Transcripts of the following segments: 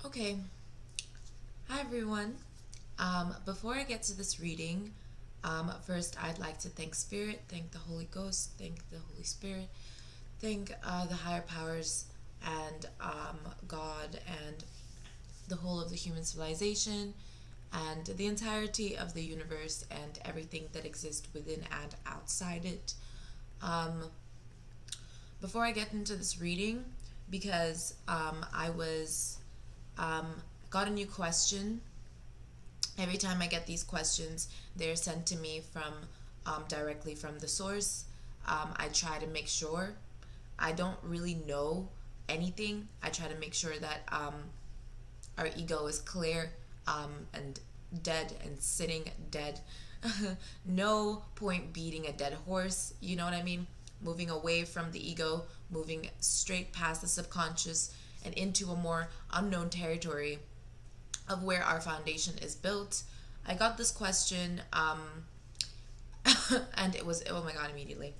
Okay. Hi everyone. Before I get to this reading, first I'd like to thank Spirit, thank the Holy Ghost, thank the Holy Spirit, thank the higher powers and God and the whole of the human civilization and the entirety of the universe and everything that exists within and outside it. Um, Before I get into this reading, because I was um, got a new question. Every time I get these questions, they're sent to me from directly from the source. I try to make sure I don't really know anything. I try to make sure that our ego is clear and dead and sitting dead. No point beating a dead horse. You know what I mean? Moving away from the ego, moving straight past the subconscious and into a more unknown territory of where our foundation is built. I got this question, and it was, oh my god, immediately.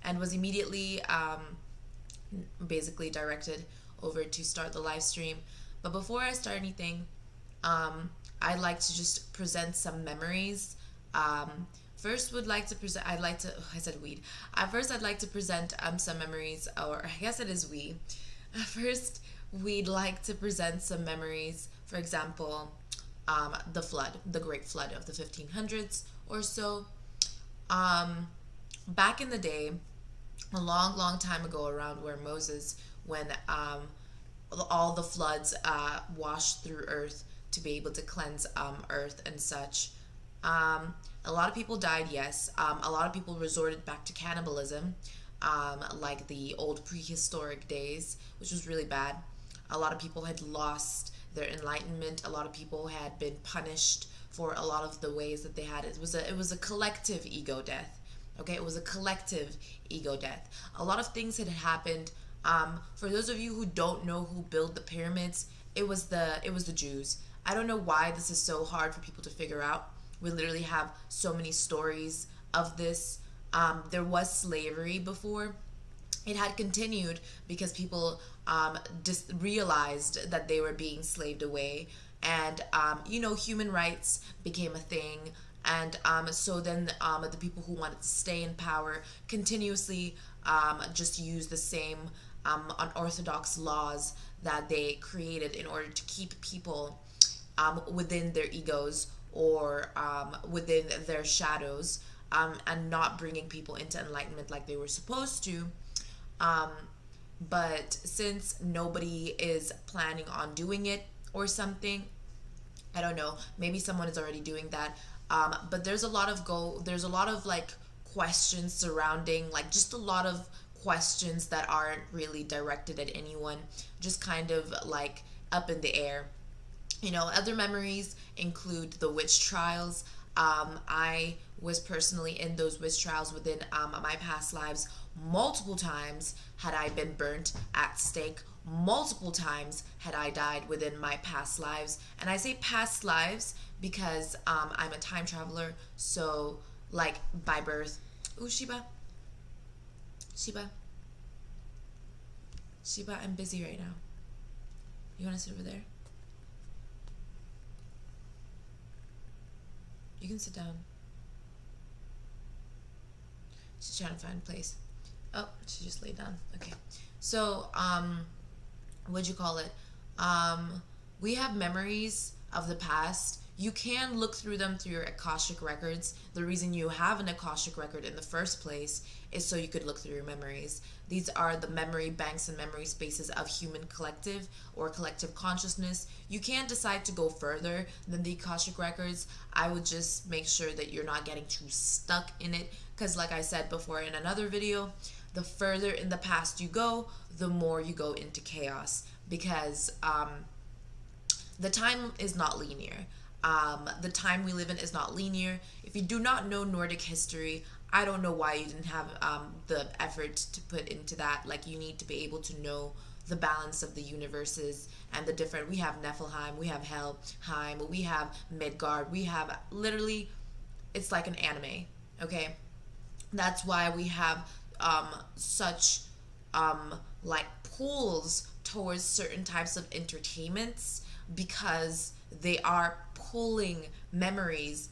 And was immediately basically directed over to start the live stream. But before I start anything, I'd like to just present some memories. First, would like to present. I'd like to. I said weed. First, I'd like to present some memories, or I guess it is we. First, we'd like to present some memories. For example, the flood, the Great Flood of the 1500s or so. Back in the day, a long, long time ago, around where Moses, when all the floods washed through earth to be able to cleanse earth and such. A lot of people died, yes. A lot of people resorted back to cannibalism, like the old prehistoric days, which was really bad. A lot of people had lost their enlightenment. A lot of people had been punished for a lot of the ways that they had. It was a collective ego death. Okay, it was a collective ego death. A lot of things had happened. For those of you who don't know who built the pyramids, it was the Jews. I don't know why this is so hard for people to figure out. We literally have so many stories of this. There was slavery before. It had continued because people just realized that they were being slaved away, and human rights became a thing. And so then the people who wanted to stay in power continuously just used the same unorthodox laws that they created in order to keep people within their egos or within their shadows, and not bringing people into enlightenment like they were supposed to. But since nobody is planning on doing it or something, I don't know, maybe someone is already doing that. But there's a lot of like questions surrounding, like just a lot of questions that aren't really directed at anyone, just kind of like up in the air. Other memories include the witch trials. I was personally in those witch trials within my past lives multiple times. Had I been burnt at stake multiple times, had I died within my past lives. And I say past lives because I'm a time traveler, so like by birth. Ooh, Sheba, I'm busy right now. You want to sit over there? You can sit down. She's trying to find a place. Oh, she just laid down. Okay. So, what'd you call it? We have memories of the past. You can look through them through your Akashic records. The reason you have an Akashic record in the first place is so you could look through your memories. These are the memory banks and memory spaces of human collective or collective consciousness. You can decide to go further than the Akashic records. I would just make sure that you're not getting too stuck in it, because like I said before in another video, the further in the past you go, the more you go into chaos, because the time is not linear. The time we live in is not linear. If you do not know Nordic history, I don't know why you didn't have the effort to put into that. Like, you need to be able to know the balance of the universes and the different. We have Niflheim, we have Helheim, we have Midgard, we have literally, it's like an anime. Okay, that's why we have such like pools towards certain types of entertainments because they are pulling memories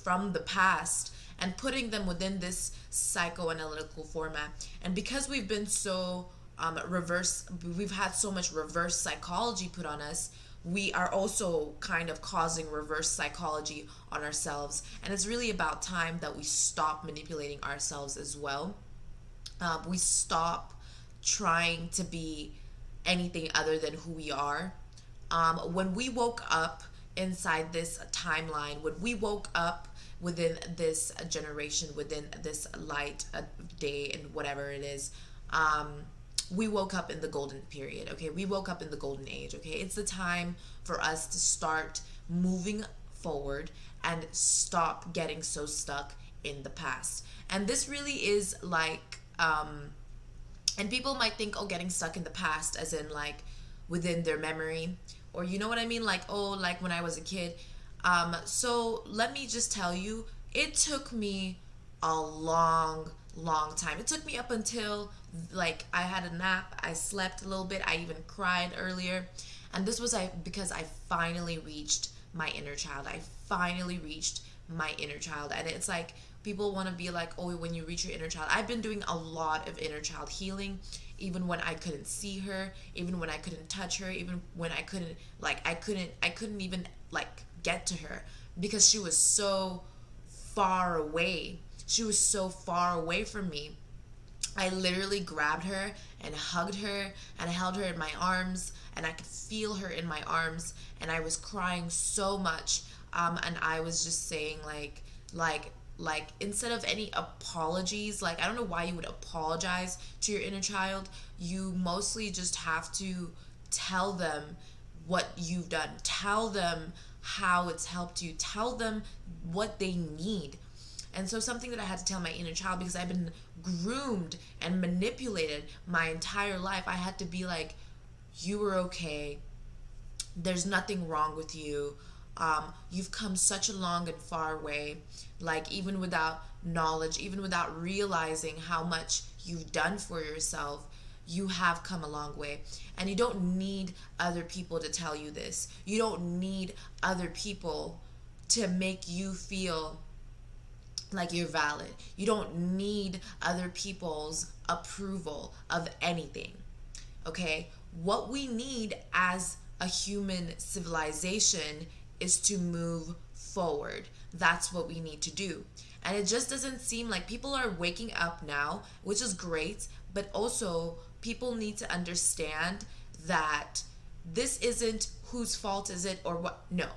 from the past and putting them within this psychoanalytical format. And because we've been so we've had so much reverse psychology put on us, we are also kind of causing reverse psychology on ourselves. And it's really about time that we stop manipulating ourselves as well. We stop trying to be anything other than who we are. When we woke up inside this timeline, when we woke up within this generation, within this light day and whatever it is, we woke up in the golden period, okay? We woke up in the golden age, okay? It's the time for us to start moving forward and stop getting so stuck in the past. And this really is like, and people might think, oh, getting stuck in the past as in like within their memory, or you know what I mean? Like, oh, like when I was a kid. So let me just tell you, it took me a long time. It took me up until like I had a nap, I slept a little bit, I even cried earlier. And this was because I finally reached my inner child. I finally reached my inner child. And it's like people want to be like, oh, when you reach your inner child. I've been doing a lot of inner child healing, even when I couldn't see her, even when I couldn't touch her, even when I couldn't even like get to her because she was so far away. She was so far away from me. I literally grabbed her and hugged her and held her in my arms, and I could feel her in my arms, and I was crying so much. And I was just saying like instead of any apologies, like I don't know why you would apologize to your inner child. You mostly just have to tell them what you've done. Tell them how it's helped you. Tell them what they need. And so something that I had to tell my inner child, because I've been groomed and manipulated my entire life, I had to be like, you were okay. There's nothing wrong with you. You've come such a long and far way. Like even without knowledge, even without realizing how much you've done for yourself, you have come a long way. And you don't need other people to tell you this. You don't need other people to make you feel like you're valid. You don't need other people's approval of anything. Okay? What we need as a human civilization is to move forward. That's what we need to do. And it just doesn't seem like people are waking up now, which is great, but also people need to understand that this isn't whose fault is it or what. No.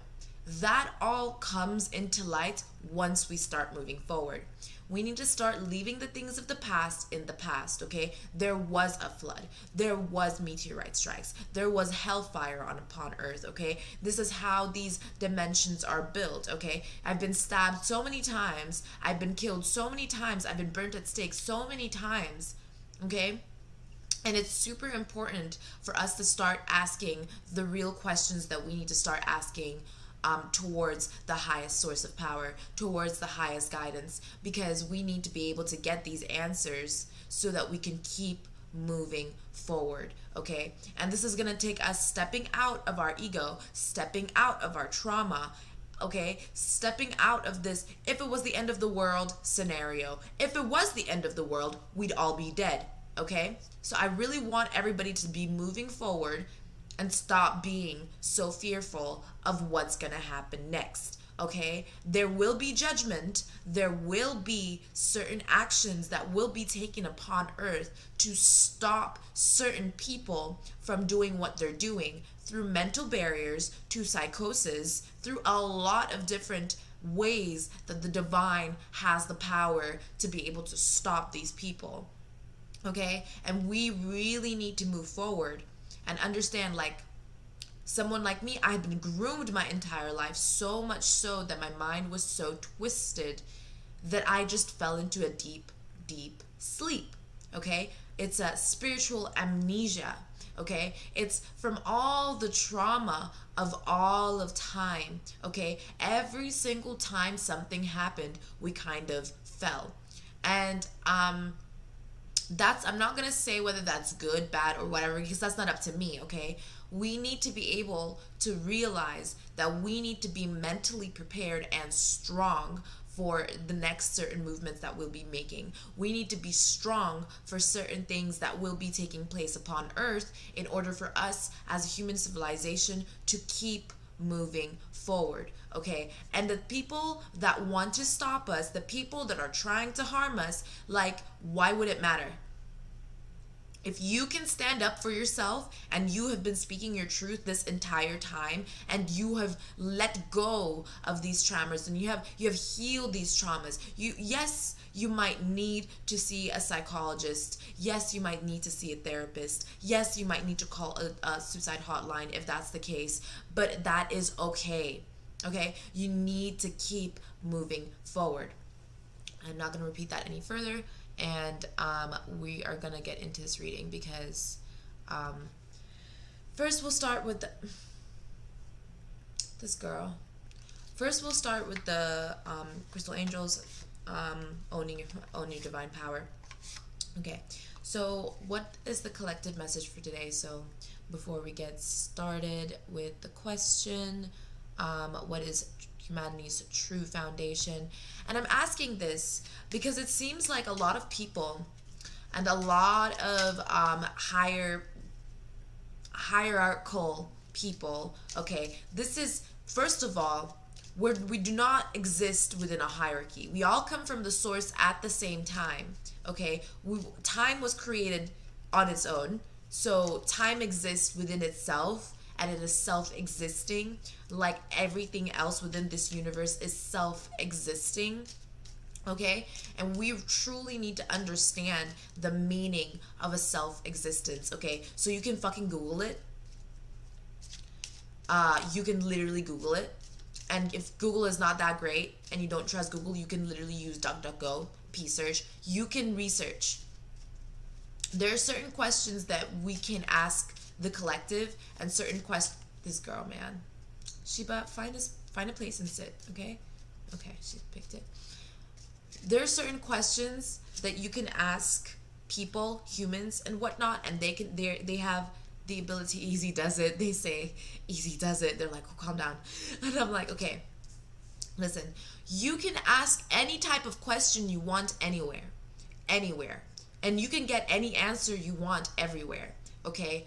That all comes into light once we start moving forward. We need to start leaving the things of the past in the past, okay? There was a flood. There was meteorite strikes. There was hellfire upon Earth, okay? This is how these dimensions are built, okay? I've been stabbed so many times. I've been killed so many times. I've been burnt at stake so many times, okay? And it's super important for us to start asking the real questions that we need to start asking towards the highest source of power, towards the highest guidance, because we need to be able to get these answers so that we can keep moving forward, okay? And this is going to take us stepping out of our ego, stepping out of our trauma, okay? Stepping out of this, if it was the end of the world scenario. If it was the end of the world, we'd all be dead, okay? So I really want everybody to be moving forward and stop being so fearful of what's going to happen next, okay? There will be judgment. There will be certain actions that will be taken upon Earth to stop certain people from doing what they're doing through mental barriers, to psychosis, through a lot of different ways that the divine has the power to be able to stop these people, okay? And we really need to move forward and understand, like, someone like me, I've been groomed my entire life, so much so that my mind was so twisted that I just fell into a deep, deep sleep, okay? It's a spiritual amnesia, okay? It's from all the trauma of all of time, okay? Every single time something happened, we kind of fell. And I'm not gonna say whether that's good, bad, or whatever, because that's not up to me, okay? We need to be able to realize that we need to be mentally prepared and strong for the next certain movements that we'll be making. We need to be strong for certain things that will be taking place upon Earth in order for us as a human civilization to keep moving forward, okay? And the people that want to stop us, the people that are trying to harm us, like, why would it matter? If you can stand up for yourself and you have been speaking your truth this entire time and you have let go of these traumas and you have healed these traumas, yes, you might need to see a psychologist. Yes, you might need to see a therapist. Yes, you might need to call a suicide hotline if that's the case, but that is okay. Okay? You need to keep moving forward. I'm not going to repeat that any further. And we are going to get into this reading because first we'll start with this girl. First we'll start with the crystal angels owning your divine power. Okay, so what is the collective message for today? So before we get started with the question, what is humanity's true foundation? And I'm asking this because it seems like a lot of people and a lot of hierarchical people, okay, this is, first of all, we do not exist within a hierarchy. We all come from the source at the same time, okay? Time was created on its own, so time exists within itself, and it is self-existing, like everything else within this universe is self-existing, okay? And we truly need to understand the meaning of a self-existence, okay? So you can fucking Google it. You can literally Google it. And if Google is not that great and you don't trust Google, you can literally use DuckDuckGo, P-search. You can research. There are certain questions that we can ask the collective, and certain this girl, man, Sheba, find a place and sit, okay? Okay, she picked it. There are certain questions that you can ask people, humans and whatnot, and they have the ability. Easy does it. They say easy does it. They're like, oh, calm down. And I'm like, okay, listen, you can ask any type of question you want anywhere, and you can get any answer you want everywhere, okay?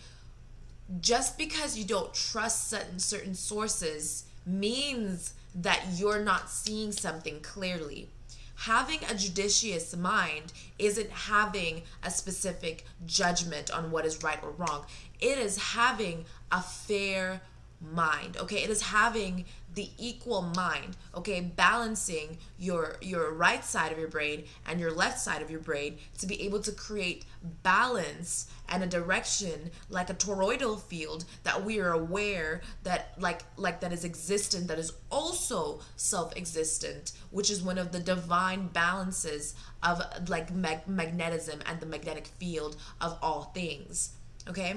Just because you don't trust certain sources means that you're not seeing something clearly. Having a judicious mind isn't having a specific judgment on what is right or wrong. It is having a fair mind, okay? It is having the equal mind, okay? Balancing your right side of your brain and your left side of your brain to be able to create balance and a direction, like a toroidal field that we are aware that like that is existent, that is also self-existent, which is one of the divine balances of like magnetism and the magnetic field of all things, okay?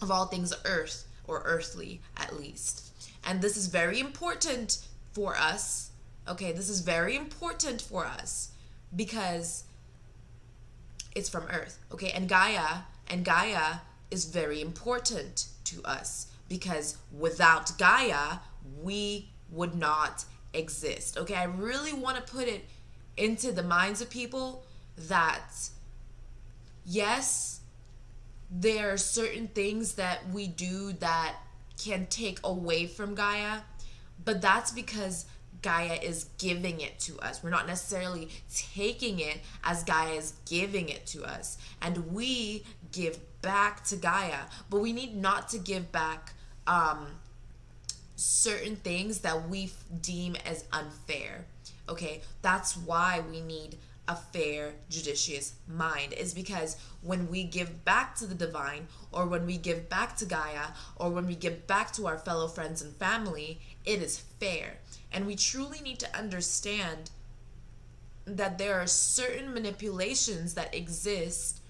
Of all things earth, or earthly at least. And this is very important for us, okay? This is very important for us because it's from Earth, okay? And Gaia is very important to us because without Gaia, we would not exist, okay? I really want to put it into the minds of people that, yes, there are certain things that we do that can take away from Gaia, but that's because Gaia is giving it to us. We're not necessarily taking it as Gaia is giving it to us. And we give back to Gaia, but we need not to give back certain things that we deem as unfair, okay? That's why we need a fair, judicious mind, is because when we give back to the divine, or when we give back to Gaia, or when we give back to our fellow friends and family, it is fair. And we truly need to understand that there are certain manipulations that exist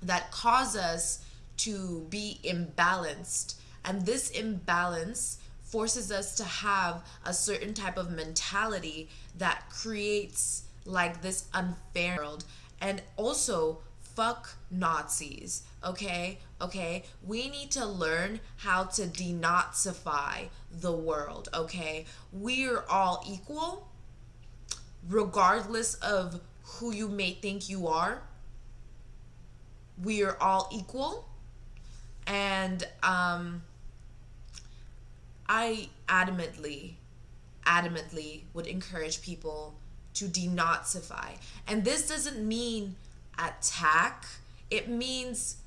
that cause us to be imbalanced. And this imbalance forces us to have a certain type of mentality that creates like this unfair world, and also fuck Nazis, okay? Okay? We need to learn how to denazify the world, okay? We're all equal, regardless of who you may think you are. We are all equal. And I adamantly would encourage people to denazify. And this doesn't mean attack. It means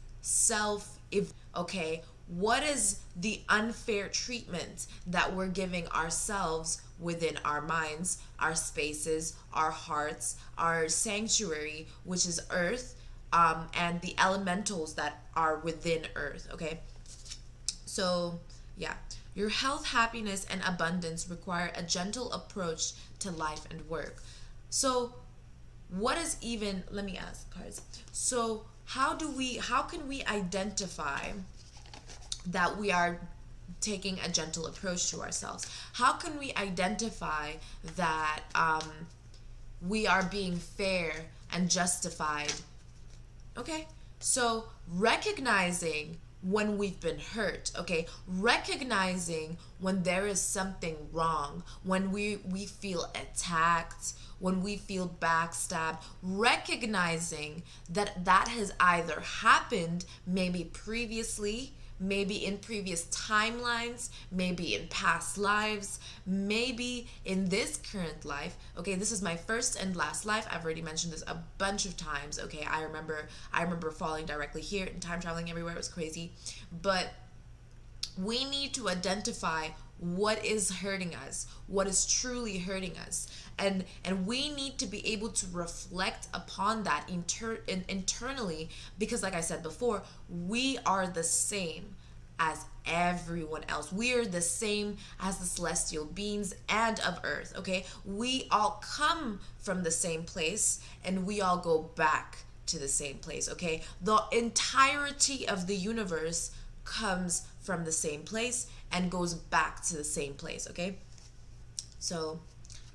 okay? What is the unfair treatment that we're giving ourselves within our minds, our spaces, our hearts, our sanctuary, which is earth, and the elementals that are within earth, okay? So, yeah. Your health, happiness, and abundance require a gentle approach to life and work. So, what is even, let me ask cards. So, how can we identify that we are taking a gentle approach to ourselves? How can we identify that we are being fair and justified? Okay, so recognizing when we've been hurt, okay, recognizing when there is something wrong, when we feel attacked, when we feel backstabbed, recognizing that that has either happened maybe previously, maybe in previous timelines, maybe in past lives, maybe in this current life. Okay, this is my first and last life. I've already mentioned this a bunch of times. Okay, I remember falling directly here and time traveling everywhere. It was crazy. But we need to identify what is hurting us, what is truly hurting us. And we need to be able to reflect upon that internally, because like I said before, we are the same as everyone else. We are the same as the celestial beings and of earth, okay? We all come from the same place and we all go back to the same place, okay? The entirety of the universe comes from the same place and goes back to the same place, okay? So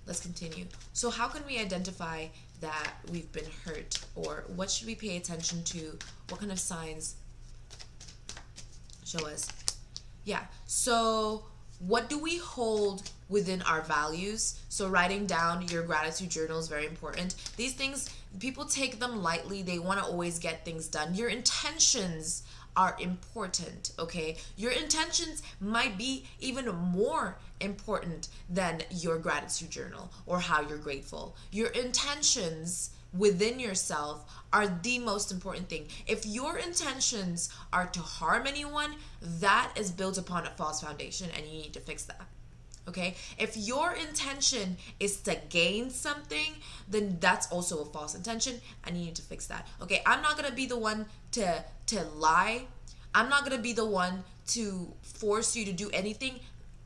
let's continue. So how can we identify that we've been hurt, or what should we pay attention to? What kind of signs show us? Yeah, so what do we hold within our values? So writing down your gratitude journal is very important. These things, people take them lightly. They want to always get things done. Your intentions are important, okay? Your intentions might be even more important than your gratitude journal or how you're grateful. Your intentions within yourself are the most important thing. If your intentions are to harm anyone, that is built upon a false foundation and you need to fix that. Okay? If your intention is to gain something, then that's also a false intention and you need to fix that. Okay? I'm not going to be the one to lie. I'm not going to be the one to force you to do anything.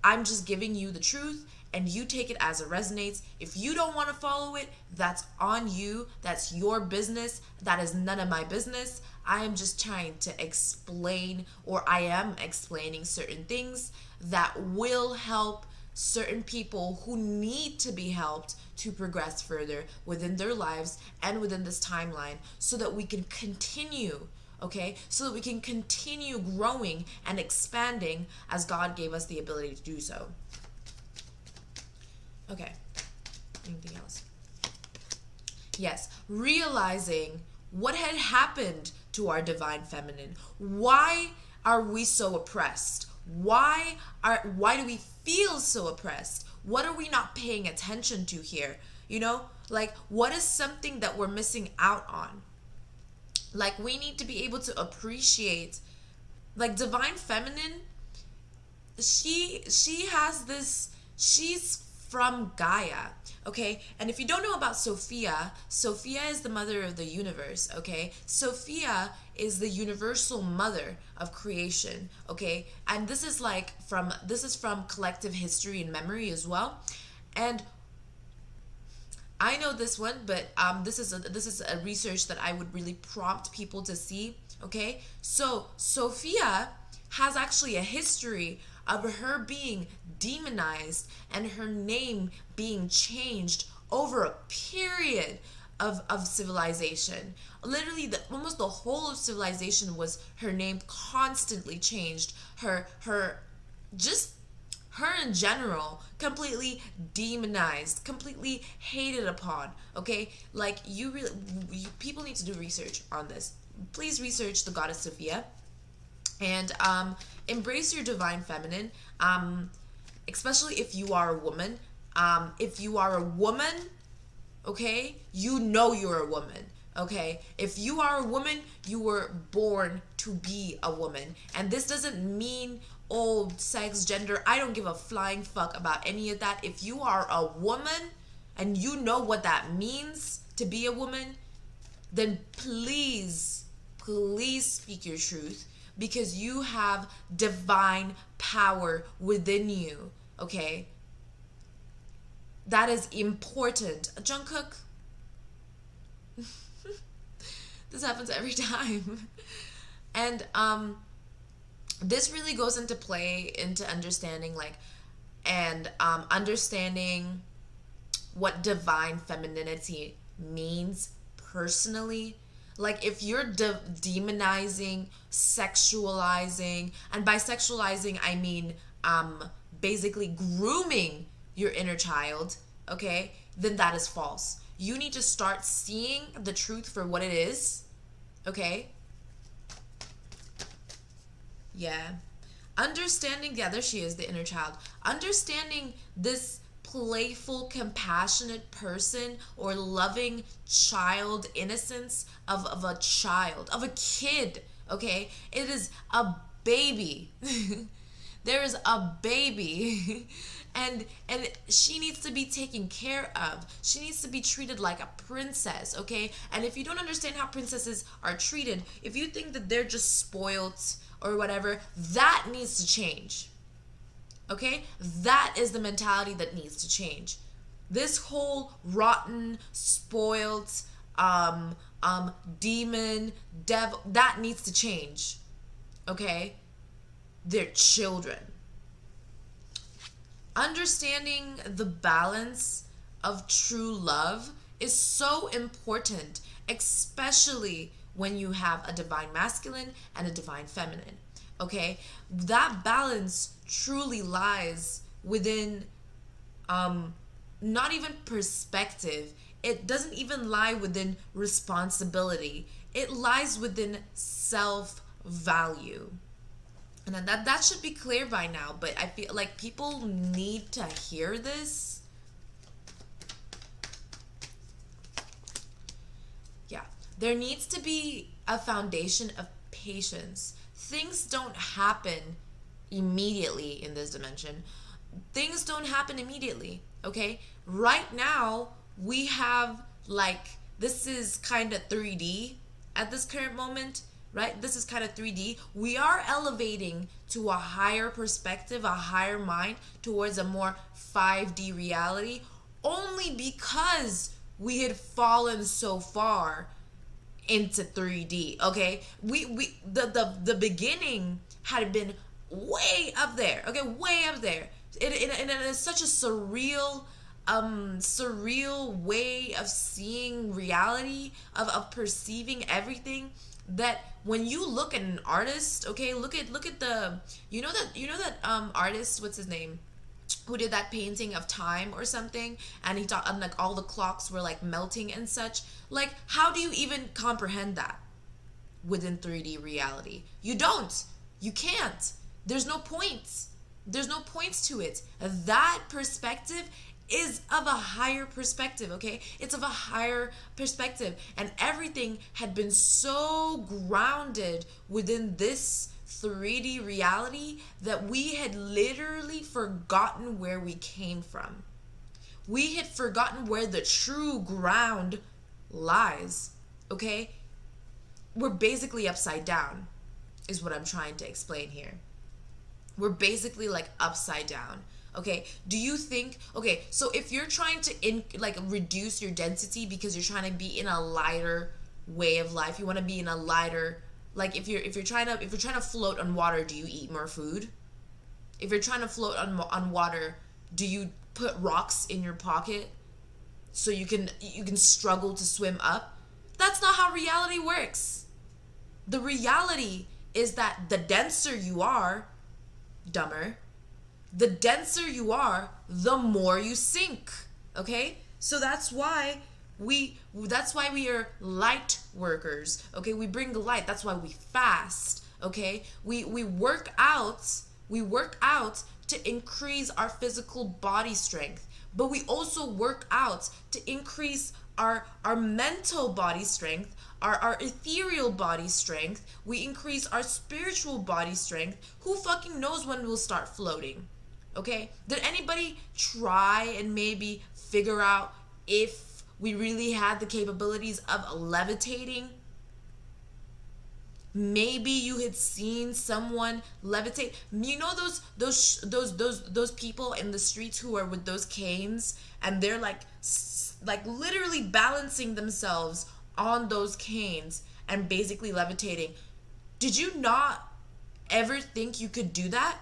I'm just giving you the truth and you take it as it resonates. If you don't want to follow it, that's on you. That's your business. That is none of my business. I am just trying to explain, or I am explaining certain things that will help certain people who need to be helped to progress further within their lives and within this timeline, so that we can continue, okay? So that we can continue growing and expanding as God gave us the ability to do so. Okay, anything else? Yes, realizing what had happened to our divine feminine. Why are we so oppressed? Why do we feel so oppressed? What are we not paying attention to here? You know, like, what is something that we're missing out on? Like, we need to be able to appreciate, like, divine feminine, she has this, she's from Gaia, okay? And if you don't know about Sophia, Sophia is the mother of the universe, okay? Sophia is the universal mother of creation, okay? And this is from collective history and memory as well. And I know this one, but this is a research that I would really prompt people to see, okay? So Sophia has actually a history of her being demonized and her name being changed over a period of civilization. literally almost the whole of civilization was her name constantly changed. Her just her in general completely demonized, completely hated upon. Okay, like people need to do research on this. Please research the goddess Sophia, and embrace your divine feminine. Especially if you are a woman. If you are a woman, okay, you know you're a woman. Okay, if you are a woman, you were born to be a woman, and this doesn't mean old sex, gender. I don't give a flying fuck about any of that. If you are a woman and you know what that means to be a woman, then please, please speak your truth, because you have divine power within you. Okay, that is important. Jungkook, this happens every time. And this really goes into play into understanding understanding what divine femininity means personally. Like, if you're demonizing, sexualizing, and by sexualizing I mean basically grooming your inner child, okay, then that is false. You need to start seeing the truth for what it is, okay? Yeah. Understanding, yeah, there she is, the inner child. Understanding this playful, compassionate person or loving child innocence of a child, of a kid, okay? It is a baby. There is a baby. And she needs to be taken care of. She needs to be treated like a princess, okay? And if you don't understand how princesses are treated, if you think that they're just spoilt or whatever, that needs to change. Okay? That is the mentality that needs to change. This whole rotten, spoilt, demon, devil, that needs to change. Okay? They're children. Understanding the balance of true love is so important, especially when you have a divine masculine and a divine feminine. Okay? That balance truly lies within not even perspective. It doesn't even lie within responsibility. It lies within self-value. And that should be clear by now, but I feel like people need to hear this. Yeah. There needs to be a foundation of patience. Things don't happen immediately in this dimension. Things don't happen immediately, okay? Right now, we have, this is kind of 3D at this current moment. Right? This is kind of 3D. We are elevating to a higher perspective, a higher mind, towards a more 5D reality, only because we had fallen so far into 3D. Okay? The beginning had been way up there. Okay, way up there. And it is such a surreal way of seeing reality, of perceiving everything, that when you look at an artist, okay, look at the that artist, what's his name, who did that painting of time or something, and he thought all the clocks were melting and such. How do you even comprehend that within 3D reality? You don't. You can't. There's no points. There's no points to it. That perspective is of a higher perspective, okay? It's of a higher perspective. And everything had been so grounded within this 3D reality that we had literally forgotten where we came from. We had forgotten where the true ground lies, okay? We're basically upside down, is what I'm trying to explain here. We're basically upside down. Okay, do you think, okay, so if you're trying to reduce your density because you're trying to be in a lighter way of life, you want to be in a lighter, if you're trying to float on water, do you eat more food? If you're trying to float on water, do you put rocks in your pocket so you can struggle to swim up? That's not how reality works. The reality is that the denser you are, dumber, the denser you are, the more you sink. Okay? So that's why we are light workers. Okay? We bring light. That's why we fast. Okay? We work out to increase our physical body strength. But we also work out to increase our mental body strength, our ethereal body strength. We increase our spiritual body strength. Who fucking knows when we'll start floating? Okay? Did anybody try and maybe figure out if we really had the capabilities of levitating? Maybe you had seen someone levitate. You know those people in the streets who are with those canes, and they're like literally balancing themselves on those canes and basically levitating. Did you not ever think you could do that?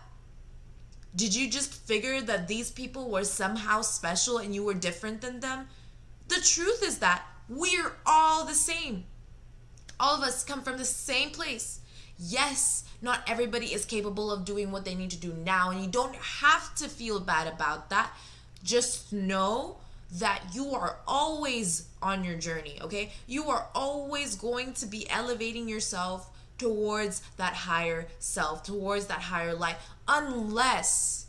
Did you just figure that these people were somehow special and you were different than them? The truth is that we're all the same. All of us come from the same place. Yes, not everybody is capable of doing what they need to do now, and you don't have to feel bad about that. Just know that you are always on your journey, okay? You are always going to be elevating yourself towards that higher self, towards that higher life, unless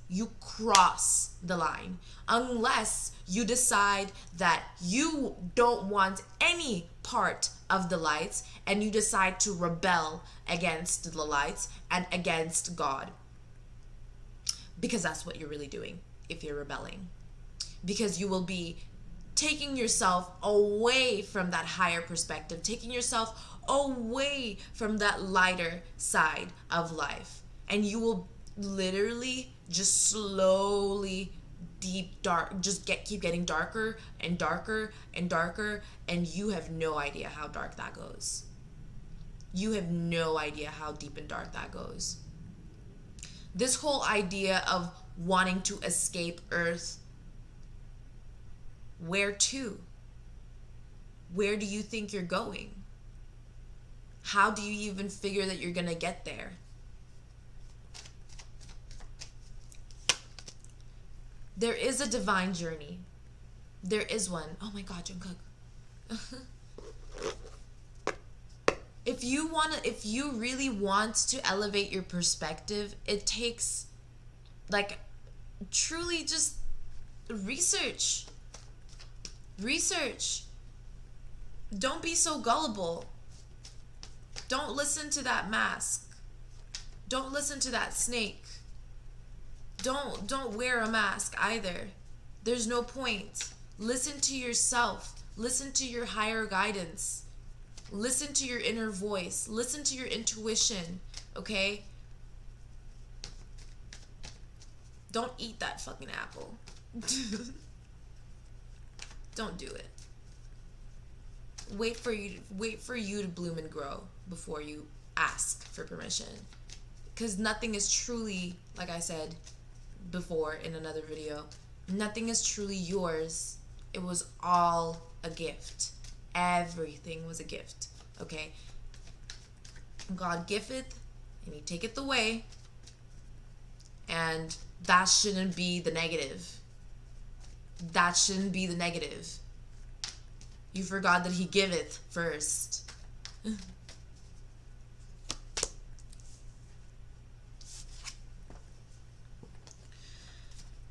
you cross the line, unless you decide that you don't want any part of the lights and you decide to rebel against the lights and against God. Because that's what you're really doing if you're rebelling. Because you will be taking yourself away from that higher perspective, taking yourself away from that lighter side of life. And you will literally just slowly keep getting darker and darker and darker, and you have no idea how dark that goes. You have no idea how deep and dark that goes. This whole idea of wanting to escape Earth, where to? Where do you think you're going? How do you even figure that you're gonna get there? There is a divine journey. There is one. Oh my God, Jungkook. If you really want to elevate your perspective, it takes truly just research. Don't be so gullible. Don't listen to that mask. Don't listen to that snake. Don't wear a mask either. There's no point. Listen to yourself. Listen to your higher guidance. Listen to your inner voice. Listen to your intuition, okay? Don't eat that fucking apple. Don't do it. Wait for you to bloom and grow before you ask for permission. Because nothing is truly, like I said before in another video, nothing is truly yours. It was all a gift. Everything was a gift, okay? God giveth and he taketh away, and that shouldn't be the negative. That shouldn't be the negative. You forgot that he giveth first.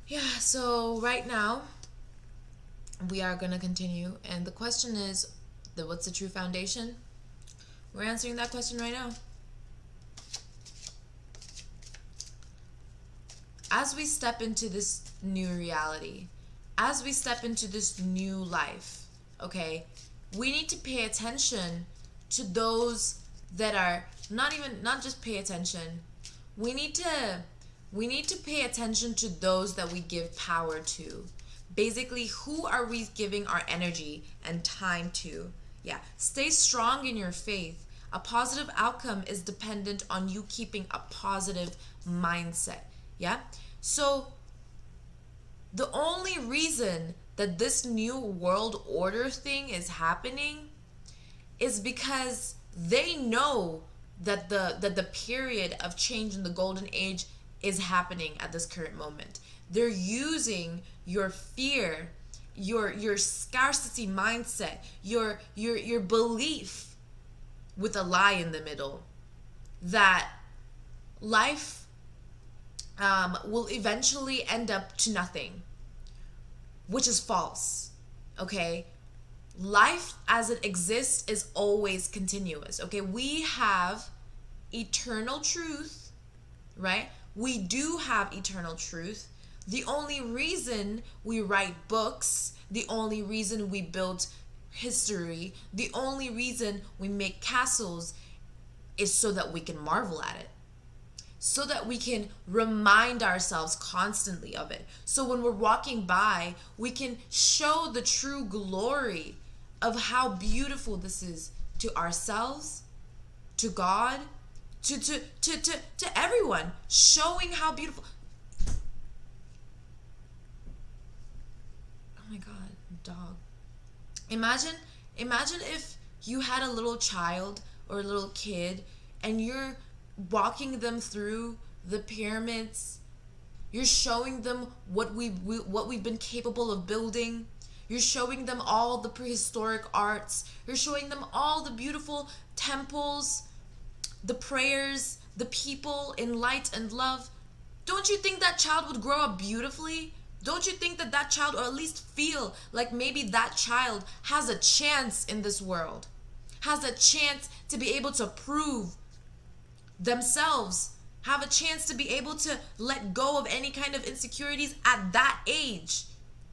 Yeah, so right now we are going to continue, and the question is, what's the true foundation? We're answering that question right now. As we step into this new reality, as we step into this new life, okay, we need to pay attention to those that are not just pay attention. We need to pay attention to those that we give power to. Basically, who are we giving our energy and time to? Yeah, stay strong in your faith. A positive outcome is dependent on you keeping a positive mindset. Yeah? So the only reason that this new world order thing is happening is because they know that the period of change in the golden age is happening at this current moment. They're using your fear, your scarcity mindset, your belief with a lie in the middle that life will eventually end up to nothing, which is false. Okay? Life as it exists is always continuous. Okay? We have eternal truth, right? We do have eternal truth. The only reason we write books, the only reason we build history, the only reason we make castles is so that we can marvel at it. So that we can remind ourselves constantly of it. So when we're walking by, we can show the true glory of how beautiful this is to ourselves, to God, to everyone, showing how beautiful. Oh my God, dog. Imagine if you had a little child or a little kid and you're walking them through the pyramids. You're showing them what we've been capable of building. You're showing them all the prehistoric arts. You're showing them all the beautiful temples, the prayers, the people in light and love. Don't you think that child would grow up beautifully? Don't you think that that child, or at least feel like maybe that child has a chance in this world, has a chance to be able to prove themselves, have a chance to be able to let go of any kind of insecurities at that age,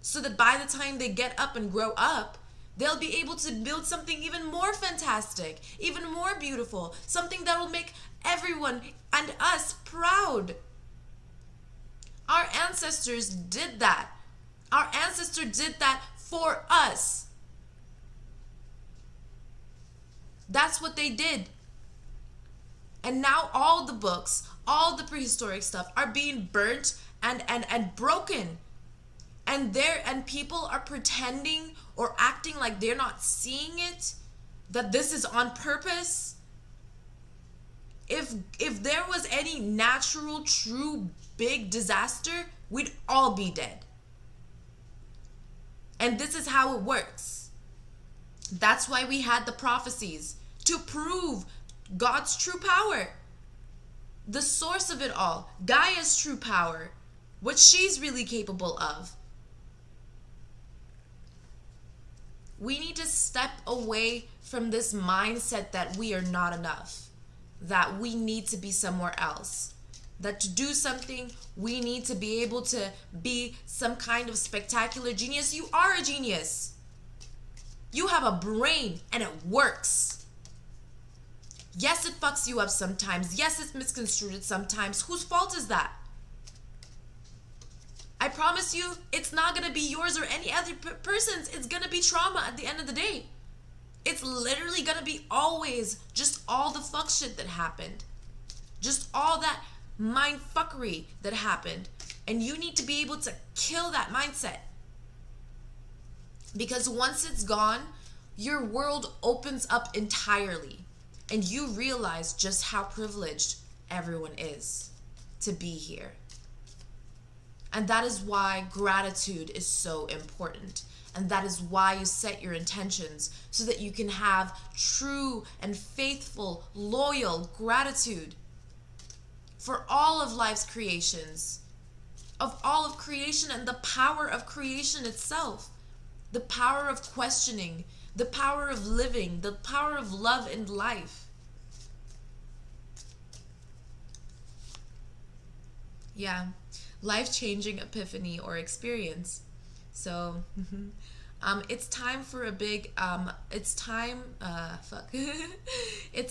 so that by the time they get up and grow up, they'll be able to build something even more fantastic, even more beautiful, something that will make everyone and us proud. Our ancestors did that. Our ancestor did that for us. That's what they did. And now all the books, all the prehistoric stuff are being burnt and broken. And people are pretending or acting like they're not seeing it, that this is on purpose. If there was any natural, true, big disaster, we'd all be dead. And this is how it works. That's why we had the prophecies, to prove God's true power, the source of it all, Gaia's true power, what she's really capable of. We need to step away from this mindset that we are not enough, that we need to be somewhere else, that to do something, we need to be able to be some kind of spectacular genius. You are a genius. You have a brain and it works. Yes, it fucks you up sometimes. Yes, it's misconstrued sometimes. Whose fault is that? I promise you, it's not going to be yours or any other person's. It's going to be trauma at the end of the day. It's literally going to be always just all the fuck shit that happened. Just all that mind fuckery that happened. And you need to be able to kill that mindset. Because once it's gone, your world opens up entirely. And you realize just how privileged everyone is to be here. And that is why gratitude is so important. And that is why you set your intentions, so that you can have true and faithful, loyal gratitude for all of life's creations, of all of creation and the power of creation itself, the power of questioning, the power of living, the power of love and life. Yeah, life-changing epiphany or experience. So, it's time for a big, it's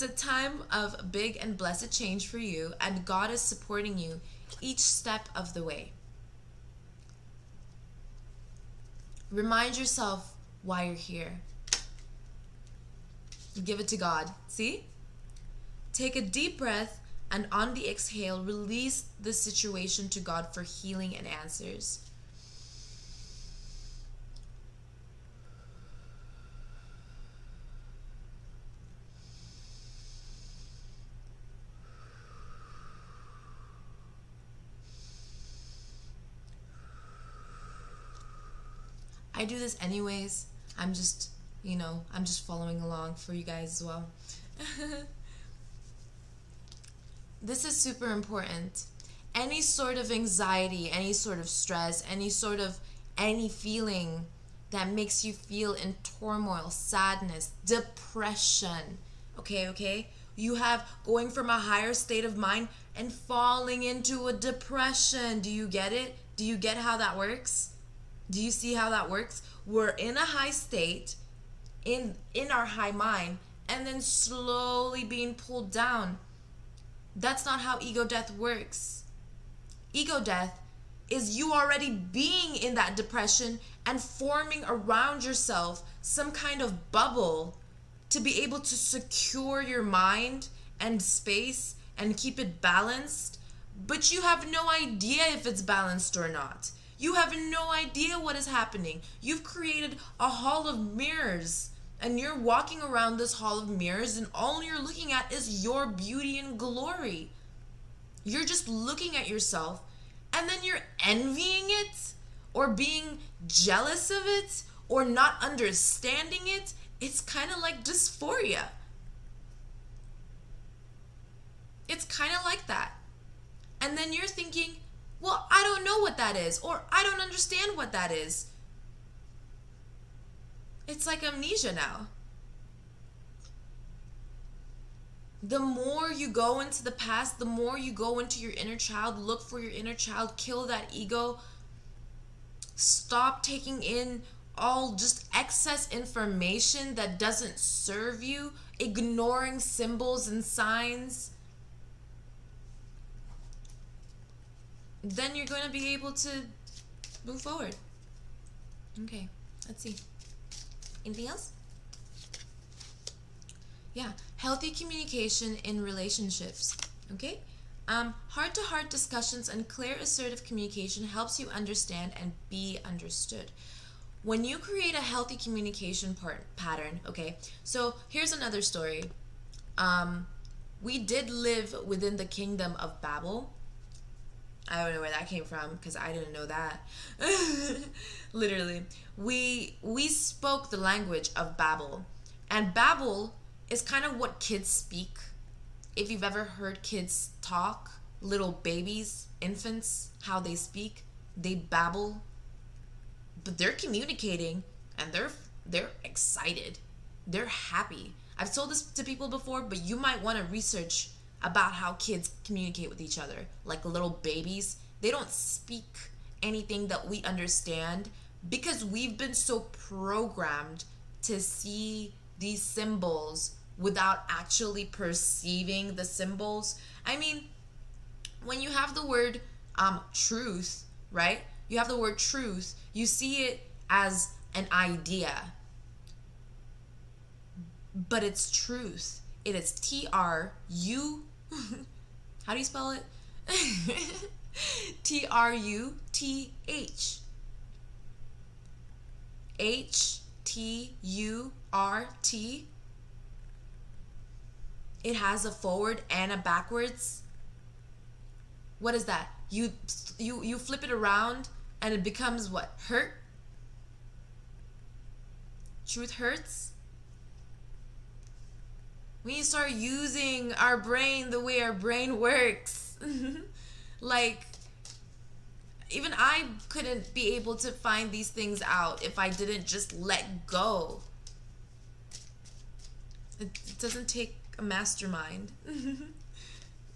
a time of big and blessed change for you, and God is supporting you each step of the way. Remind yourself why you're here. Give it to God. See? Take a deep breath, and on the exhale, release the situation to God for healing and answers. I do this anyways. I'm just, I'm just following along for you guys as well. This is super important. Any sort of anxiety, any sort of stress, any feeling that makes you feel in turmoil, sadness, depression. Okay? You have going from a higher state of mind and falling into a depression. Do you get it? Do you get how that works? Do you see how that works? We're in a high state, in our high mind, and then slowly being pulled down. That's not how ego death works. Ego death is you already being in that depression and forming around yourself some kind of bubble to be able to secure your mind and space and keep it balanced. But you have no idea if it's balanced or not. You have no idea what is happening. You've created a hall of mirrors, and you're walking around this hall of mirrors, and all you're looking at is your beauty and glory. You're just looking at yourself, and then you're envying it, or being jealous of it, or not understanding it. It's kind of like dysphoria. It's kind of like that. And then you're thinking, well, I don't know what that is, or I don't understand what that is. It's like amnesia now. The more you go into the past, the more you go into your inner child, look for your inner child, kill that ego. Stop taking in all just excess information that doesn't serve you, ignoring symbols and signs. Then you're going to be able to move forward. Okay, let's see. Anything else? Yeah, healthy communication in relationships. Okay? Heart-to-heart discussions and clear, assertive communication helps you understand and be understood. When you create a healthy communication pattern, okay, so here's another story. We did live within the kingdom of Babel. I don't know where that came from because I didn't know that. Literally. We spoke the language of Babel. And Babel is kind of what kids speak. If you've ever heard kids talk, little babies, infants, how they speak, they babble. But they're communicating and they're excited. They're happy. I've told this to people before, but you might want to research about how kids communicate with each other. Like little babies, they don't speak anything that we understand because we've been so programmed to see these symbols without actually perceiving the symbols. I mean, when you have the word truth, right? You have the word truth, you see it as an idea. But it's truth. It is T-R-U. How do you spell it? T-R-U-T-H. H-T-U-R-T. It has a forward and a backwards. What is that? You flip it around and it becomes what? Hurt? Truth hurts? We need to start using our brain the way our brain works. Like, even I couldn't be able to find these things out if I didn't just let go. It doesn't take a mastermind.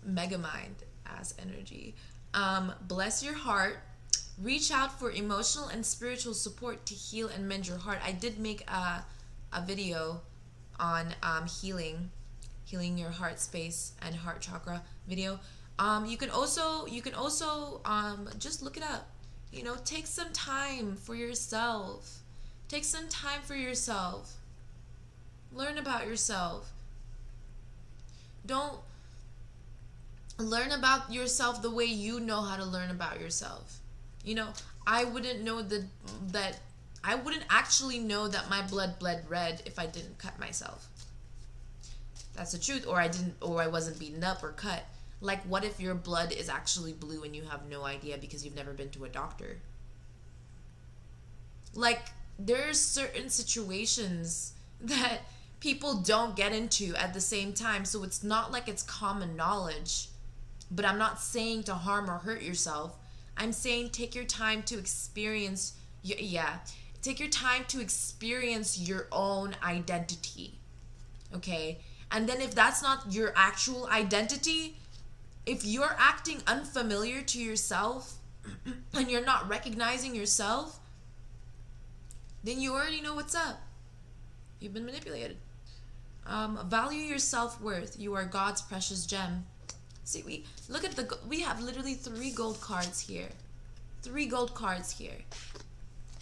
Mega mind as energy. Bless your heart. Reach out for emotional and spiritual support to heal and mend your heart. I did make a video on healing your heart space and heart chakra video. You can also just look it up. Take some time for yourself. Take some time for yourself. Learn about yourself. Don't learn about yourself the way you know how to learn about yourself. I wouldn't know that I wouldn't actually know that my blood bled red if I didn't cut myself. That's the truth. Or I wasn't beaten up or cut. Like, what if your blood is actually blue and you have no idea because you've never been to a doctor? Like, there's certain situations that people don't get into at the same time, so it's not like it's common knowledge. But I'm not saying to harm or hurt yourself. I'm saying take your time to experience, yeah, take your time to experience your own identity. Okay? And then if that's not your actual identity, if you're acting unfamiliar to yourself and you're not recognizing yourself, then you already know what's up. You've been manipulated. Value your self-worth. You are God's precious gem. See, we have literally 3 gold cards here. 3 gold cards here.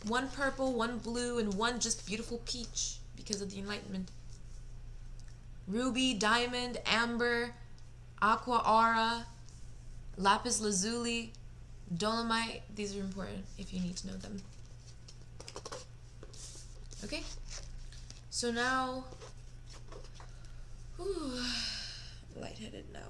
1 purple, 1 blue, and 1 just beautiful peach because of the enlightenment. Ruby, diamond, amber, aqua aura, lapis lazuli, dolomite. These are important if you need to know them. Okay? So now, lightheaded now.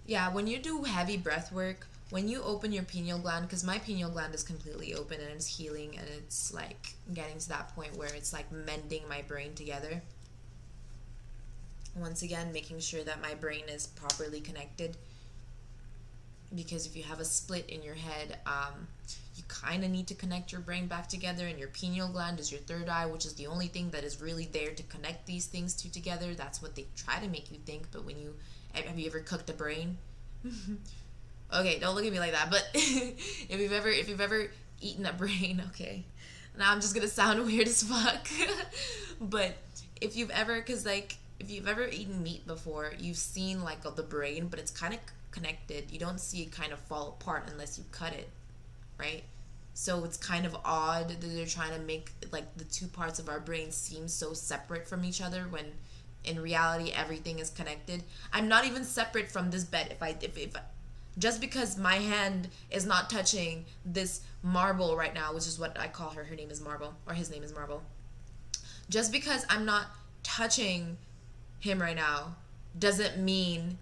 Yeah, when you do heavy breath work, when you open your pineal gland, because my pineal gland is completely open and it's healing and it's like getting to that point where it's like mending my brain together. Once again, making sure that my brain is properly connected. Because if you have a split in your head, you kind of need to connect your brain back together, and your pineal gland is your third eye, which is the only thing that is really there to connect these things two together. That's what they try to make you think, but when you... Have you ever cooked a brain? Okay, don't look at me like that, but if you've ever eaten a brain, okay. Now I'm just gonna sound weird as fuck. But if you've ever eaten meat before, you've seen like the brain, but it's kind of connected. You don't see it kind of fall apart unless you cut it, right? So it's kind of odd that they're trying to make like the 2 parts of our brain seem so separate from each other when in reality everything is connected. I'm not even separate from this bed. If just because my hand is not touching this marble right now, which is what I call her name is Marble, or his name is Marble. Just because I'm not touching him right now doesn't mean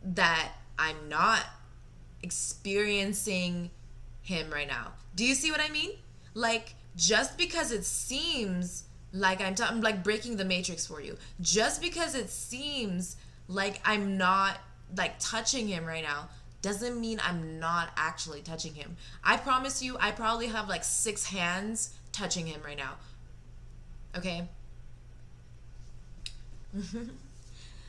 that I'm not experiencing him right now. Do you see what I mean? Like, just because it seems like I'm like breaking the matrix for you. Just because it seems like I'm not like touching him right now doesn't mean I'm not actually touching him. I promise you, I probably have like 6 hands touching him right now. Okay?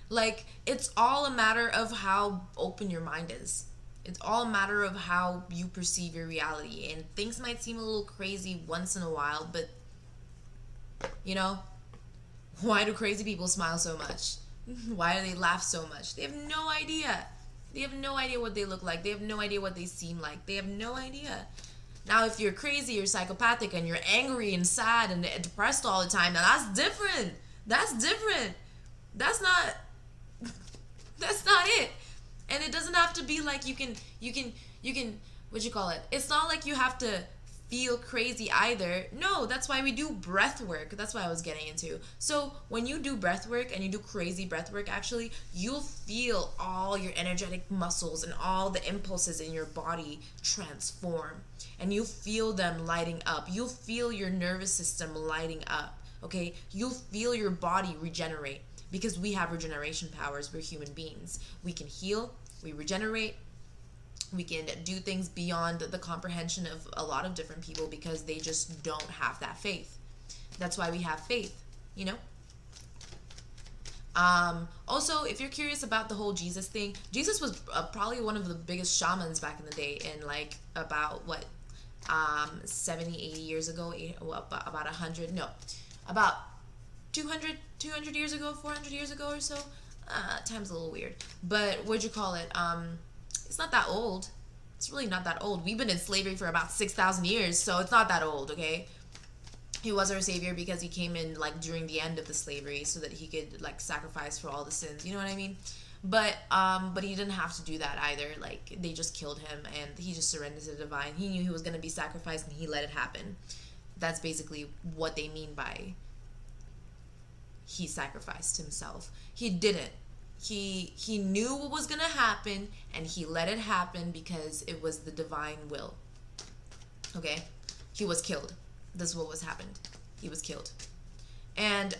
Like, it's all a matter of how open your mind is. It's all a matter of how you perceive your reality. And things might seem a little crazy once in a while, but, you know, why do crazy people smile so much? Why do they laugh so much? They have no idea. They have no idea what they look like. They have no idea what they seem like. They have no idea. Now, if you're crazy, you're psychopathic, and you're angry and sad and depressed all the time, now that's different. That's different. That's not it. And it doesn't have to be like you can what you call it? It's not like you have to feel crazy either. No, that's why we do breath work. That's what I was getting into. So when you do breath work and you do crazy breath work, actually, you'll feel all your energetic muscles and all the impulses in your body transform. And you feel them lighting up. You'll feel your nervous system lighting up. Okay? You'll feel your body regenerate. Because we have regeneration powers. We're human beings. We can heal. We regenerate. We can do things beyond the comprehension of a lot of different people because they just don't have that faith. That's why we have faith, you know? Also, if you're curious about the whole Jesus thing, Jesus was probably one of the biggest shamans back in the day, in like about 70, 80 years ago, about 100, no, about 200 years ago, 400 years ago or so. Time's a little weird, but what'd you call it? It's not that old. It's really not that old. We've been in slavery for about 6,000 years, so it's not that old, okay? He was our savior because he came in like during the end of the slavery so that he could like sacrifice for all the sins. You know what I mean? But he didn't have to do that either. Like, they just killed him and he just surrendered to the divine. He knew he was going to be sacrificed and he let it happen. That's basically what they mean by he sacrificed himself. He didn't. he knew what was gonna happen, and he let it happen because it was the divine will. Okay, he was killed. This is what was happened. He was killed. And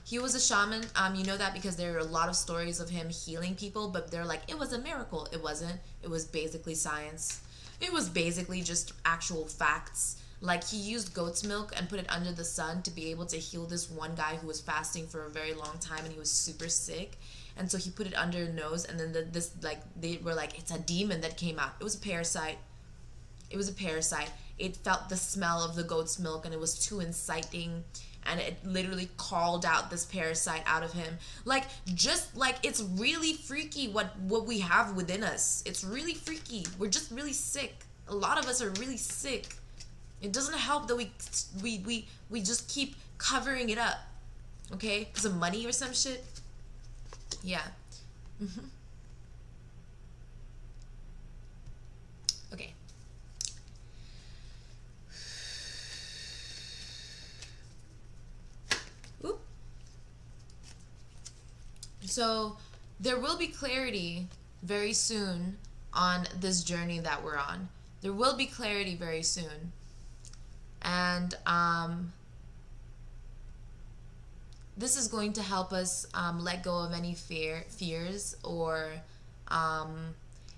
he was a shaman. You know that because there are a lot of stories of him healing people, but they're like, it was a miracle. It wasn't. It was basically science. It was basically just actual facts. Like, he used goat's milk and put it under the sun to be able to heal this one guy who was fasting for a very long time, and he was super sick. And so he put it under his nose, and then they were like, it's a demon that came out. It was a parasite. It was a parasite. It felt the smell of the goat's milk, and it was too inciting, and it literally called out this parasite out of him. Like, just like, it's really freaky what we have within us. It's really freaky. We're just really sick. A lot of us are really sick. It doesn't help that we just keep covering it up, okay? Because of money or some shit. Yeah. Okay. Oop. So there will be clarity very soon on this journey that we're on. There will be clarity very soon. And this is going to help us let go of any fears or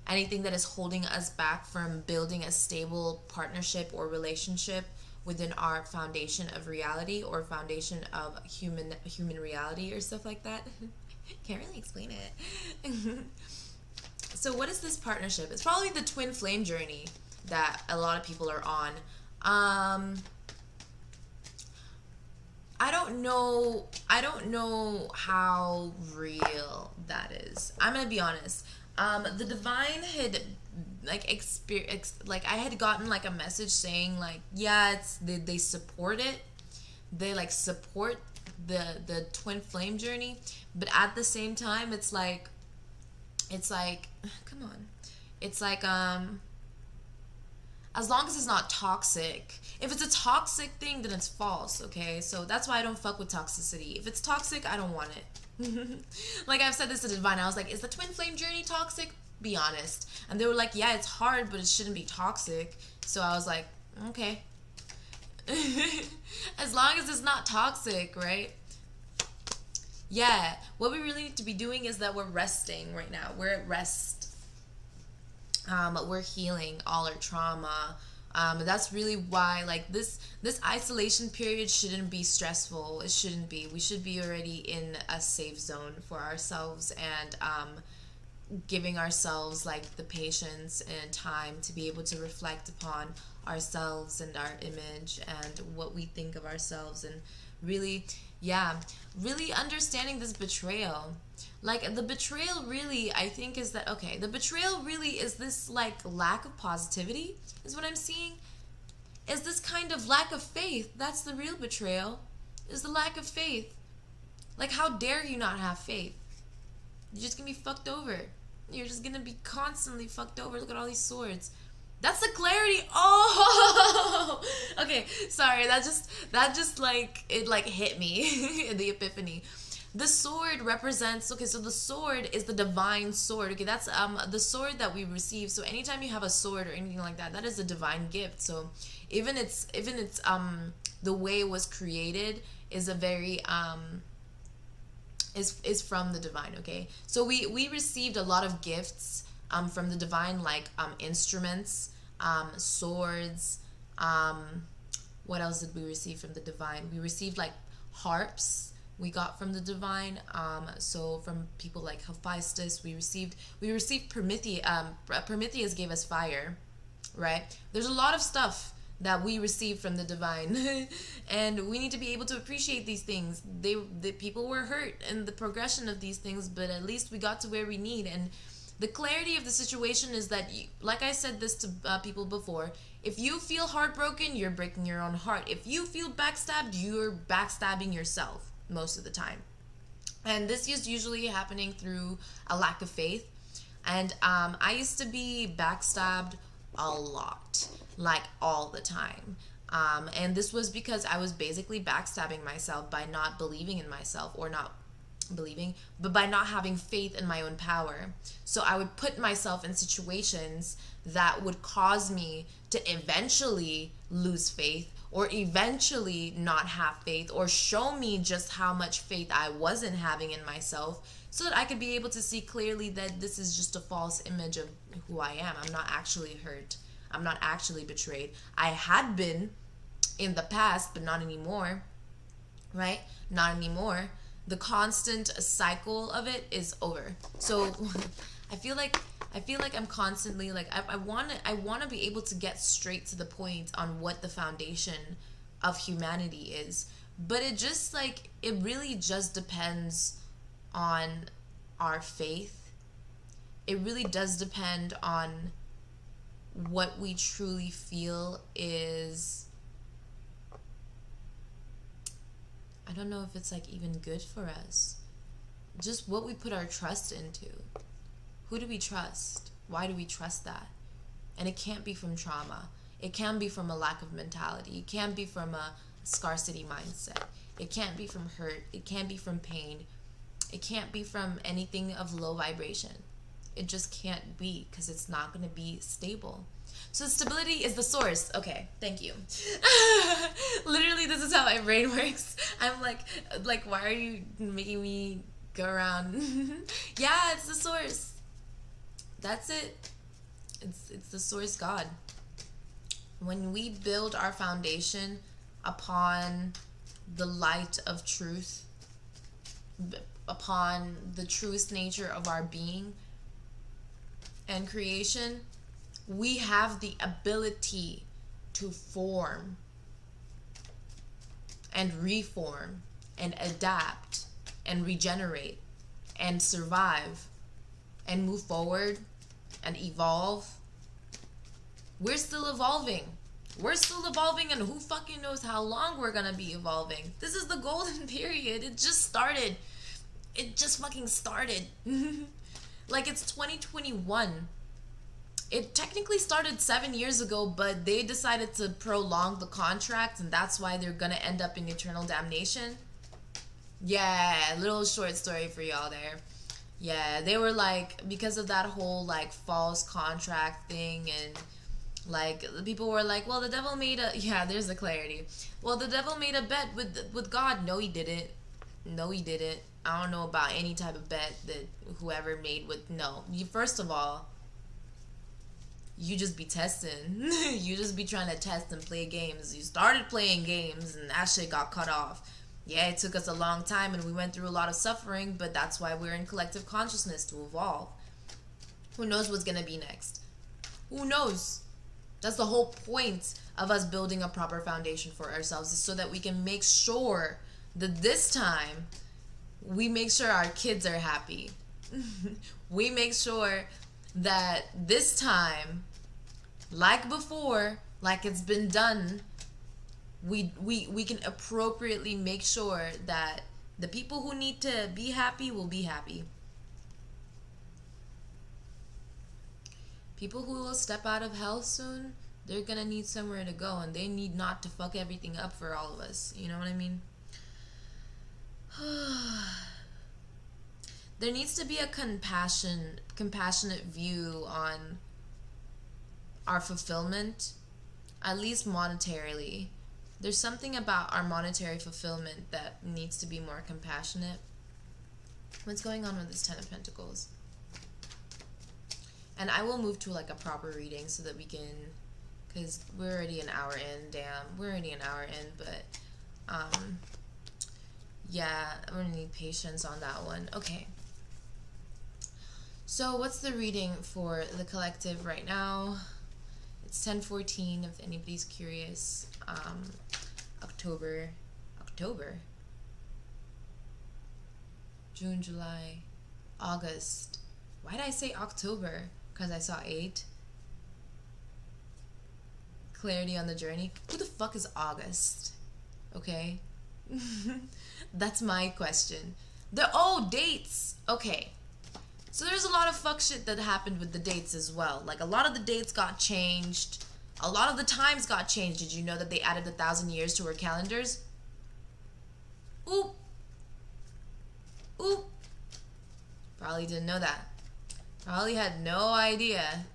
anything that is holding us back from building a stable partnership or relationship within our foundation of reality or foundation of human reality or stuff like that. Can't really explain it. So what is this partnership? It's probably the twin flame journey that a lot of people are on. I don't know how real that is. I'm gonna be honest. The divine had I had gotten like a message saying like, yeah, they support it. They like support the twin flame journey, but at the same time it's like come on. It's like as long as it's not toxic. If it's a toxic thing, then it's false, okay? So that's why I don't fuck with toxicity. If it's toxic, I don't want it. Like, I've said this to Devine. I was like, is the twin flame journey toxic? Be honest. And they were like, yeah, it's hard, but it shouldn't be toxic. So I was like, okay. As long as it's not toxic, right? Yeah. What we really need to be doing is that we're resting right now. We're at rest. We're healing all our trauma. That's really why, like, this isolation period shouldn't be stressful. It shouldn't be. We should be already in a safe zone for ourselves, and giving ourselves like the patience and time to be able to reflect upon ourselves and our image and what we think of ourselves, and really, yeah, really understanding this betrayal. Like, the betrayal really, I think, is that, okay, the betrayal really is this, like, lack of positivity, is what I'm seeing. Is this kind of lack of faith. That's the real betrayal, is the lack of faith. Like, how dare you not have faith? You're just gonna be fucked over. You're just gonna be constantly fucked over. Look at all these swords. That's the clarity. Oh, okay, sorry, that just like, it like hit me in the epiphany. The sword represents, okay, so the sword is the divine sword. Okay, that's the sword that we receive. So anytime you have a sword or anything like that, that is a divine gift. So even it's the way it was created is a very is from the divine, okay? So we received a lot of gifts from the divine, like instruments, swords, what else did we receive from the divine? We received like harps. We got from the divine, so from people like Hephaestus, we received Prometheus. Prometheus gave us fire, right? There's a lot of stuff that we receive from the divine, and we need to be able to appreciate these things. The people were hurt in the progression of these things, but at least we got to where we need. And the clarity of the situation is that, like I said this to people before, if you feel heartbroken, you're breaking your own heart. If you feel backstabbed, you're backstabbing yourself most of the time. And this is usually happening through a lack of faith. And I used to be backstabbed a lot, like all the time. And this was because I was basically backstabbing myself by not believing in myself, or not believing, but by not having faith in my own power. So I would put myself in situations that would cause me to eventually lose faith, or eventually not have faith, or show me just how much faith I wasn't having in myself, so that I could be able to see clearly that this is just a false image of who I am. I'm not actually hurt. I'm not actually betrayed. I had been in the past, but not anymore, right? Not anymore. The constant cycle of it is over. So I feel like I'm constantly like, I want to be able to get straight to the point on what the foundation of humanity is, but it really just depends on our faith. It really does depend on what we truly feel is, I don't know if it's like even good for us. Just what we put our trust into. Who do we trust? Why do we trust that? And it can't be from trauma. It can be from a lack of mentality. It can't be from a scarcity mindset. It can't be from hurt. It can't be from pain. It can't be from anything of low vibration. It just can't be, because it's not going to be stable. So stability is the source. Okay, thank you. Literally, this is how my brain works. I'm like, why are you making me go around? Yeah, it's the source. That's it. It's the source God. When we build our foundation upon the light of truth, upon the truest nature of our being and creation, we have the ability to form and reform and adapt and regenerate and survive and move forward and evolve. We're still evolving. We're still evolving, and who fucking knows how long we're gonna be evolving. This is the golden period. It just started. It just fucking started. Like, it's 2021. It technically started 7 years ago, but they decided to prolong the contract, and that's why they're gonna end up in eternal damnation. Yeah, little short story for y'all there. Yeah, they were like, because of that whole like false contract thing, and like the people were like, well, the devil made a, yeah, there's the clarity. Well, the devil made a bet with God. No, he didn't. No, he didn't. I don't know about any type of bet that whoever made with, no. You, first of all, you just be testing. You just be trying to test and play games. You started playing games and that shit got cut off. Yeah, it took us a long time and we went through a lot of suffering, but that's why we're in collective consciousness, to evolve. Who knows what's gonna be next? Who knows? That's the whole point of us building a proper foundation for ourselves, is so that we can make sure that this time we make sure our kids are happy. We make sure that this time, like before, like it's been done, we can appropriately make sure that the people who need to be happy will be happy. People who will step out of hell soon, they're gonna need somewhere to go, and they need not to fuck everything up for all of us. You know what I mean? There needs to be a compassionate view on our fulfillment, at least monetarily. There's something about our monetary fulfillment that needs to be more compassionate. What's going on with this Ten of Pentacles? And I will move to like a proper reading so that we can, because we're already an hour in. Damn, we're already an hour in, but yeah, I'm gonna need patience on that one. Okay. So what's the reading for the collective right now? It's 10:14 if anybody's curious. October, June, July, August. Why did I say October? Because I saw 8. Clarity on the journey. Who the fuck is August? Okay. That's my question. Dates. Okay. So there's a lot of fuck shit that happened with the dates as well. Like, a lot of the dates got changed. A lot of the times got changed. Did you know that they added 1,000 years to our calendars? Oop. Oop. Probably didn't know that. Probably had no idea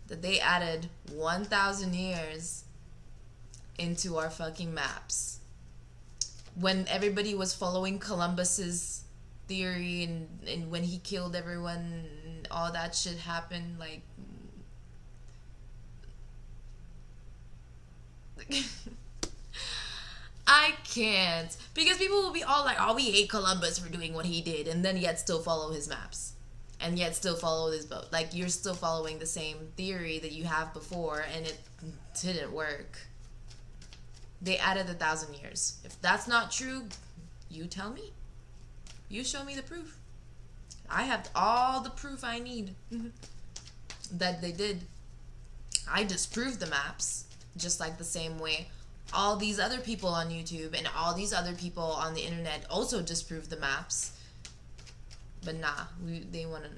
that they added 1,000 years into our fucking maps. When everybody was following Columbus's theory and when he killed everyone, all that shit happened, like... I can't. Because people will be all like, oh, we hate Columbus for doing what he did, and then yet still follow his maps. And yet still follow his boat. Like, you're still following the same theory that you have before, and it didn't work. They added 1,000 years. If that's not true, you tell me. You show me the proof. I have all the proof I need that they did. I disproved the maps, just like the same way all these other people on YouTube and all these other people on the internet also disproved the maps. But nah, they want to...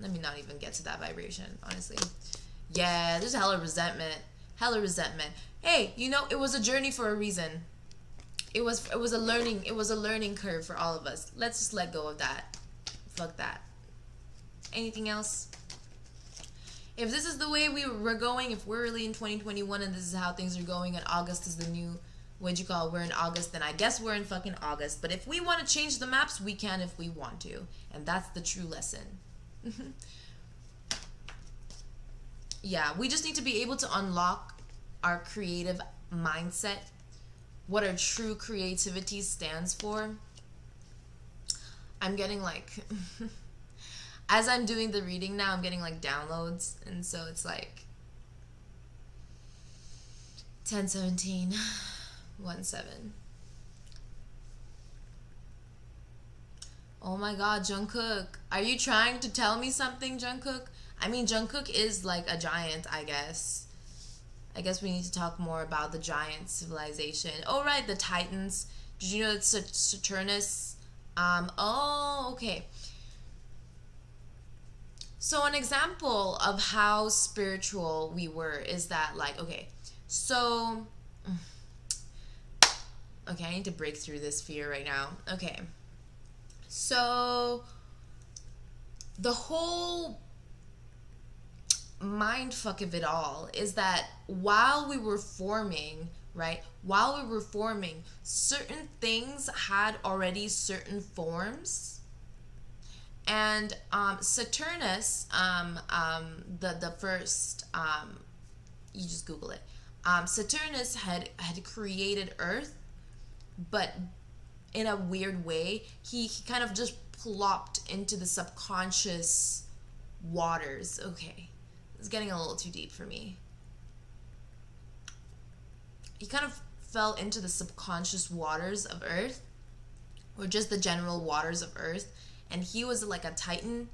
Let me not even get to that vibration, honestly. Yeah, there's hella resentment. Hella resentment. Hey, you know, it was a journey for a reason. It was a learning curve for all of us. Let's just let go of that. Fuck that. Anything else? If this is the way we're going, if we're really in 2021 and this is how things are going, and August is the new, what'd you call it? We're in August, then I guess we're in fucking August. But if we want to change the maps, we can if we want to. And that's the true lesson. Yeah, we just need to be able to unlock our creative mindset, what our true creativity stands for. I'm getting like... As I'm doing the reading now, I'm getting like downloads, and so it's like 10:17, 1:7. Oh my god, Jungkook. Are you trying to tell me something, Jungkook? I mean, Jungkook is like a giant, I guess. I guess we need to talk more about the giant civilization. Oh, right, the Titans. Did you know that Saturnus? Oh, okay. So an example of how spiritual we were is that, like, okay, so, okay, I need to break through this fear right now. Okay, so the whole mindfuck of it all is that while we were forming, right, while we were forming, certain things had already certain forms. And Saturnus, the first, you just Google it. Saturnus had created Earth, but in a weird way, he kind of just plopped into the subconscious waters. Okay, it's getting a little too deep for me. He kind of fell into the subconscious waters of Earth, or just the general waters of Earth. And he was like a Titan,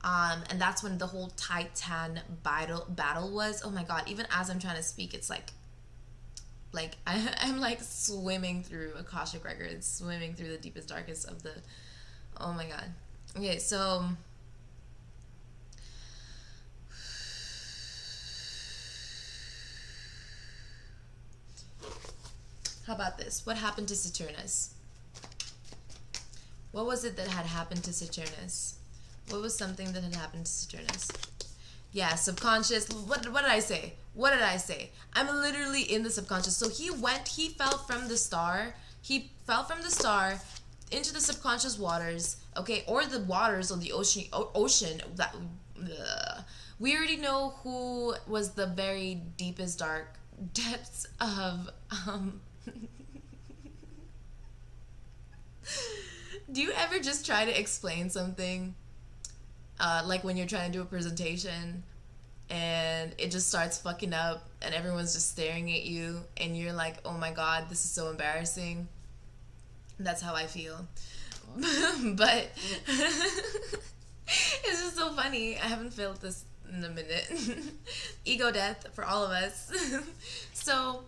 and that's when the whole Titan battle was. Oh my god, even as I'm trying to speak, it's like I'm like swimming through Akashic Records, swimming through the deepest, darkest of the... Oh my god. Okay, so... How about this? What happened to Saturnus? What was it that had happened to Saturnus? What was something that had happened to Saturnus? Yeah, subconscious. What did I say? What did I say? I'm literally in the subconscious. So he fell from the star. He fell from the star into the subconscious waters. Okay, or the waters of the ocean. That we already know who was the very deepest, dark depths of Do you ever just try to explain something, like when you're trying to do a presentation and it just starts fucking up and everyone's just staring at you and you're like, oh my god, this is so embarrassing? That's how I feel. But it's just so funny. I haven't felt this in a minute. Ego death for all of us. So,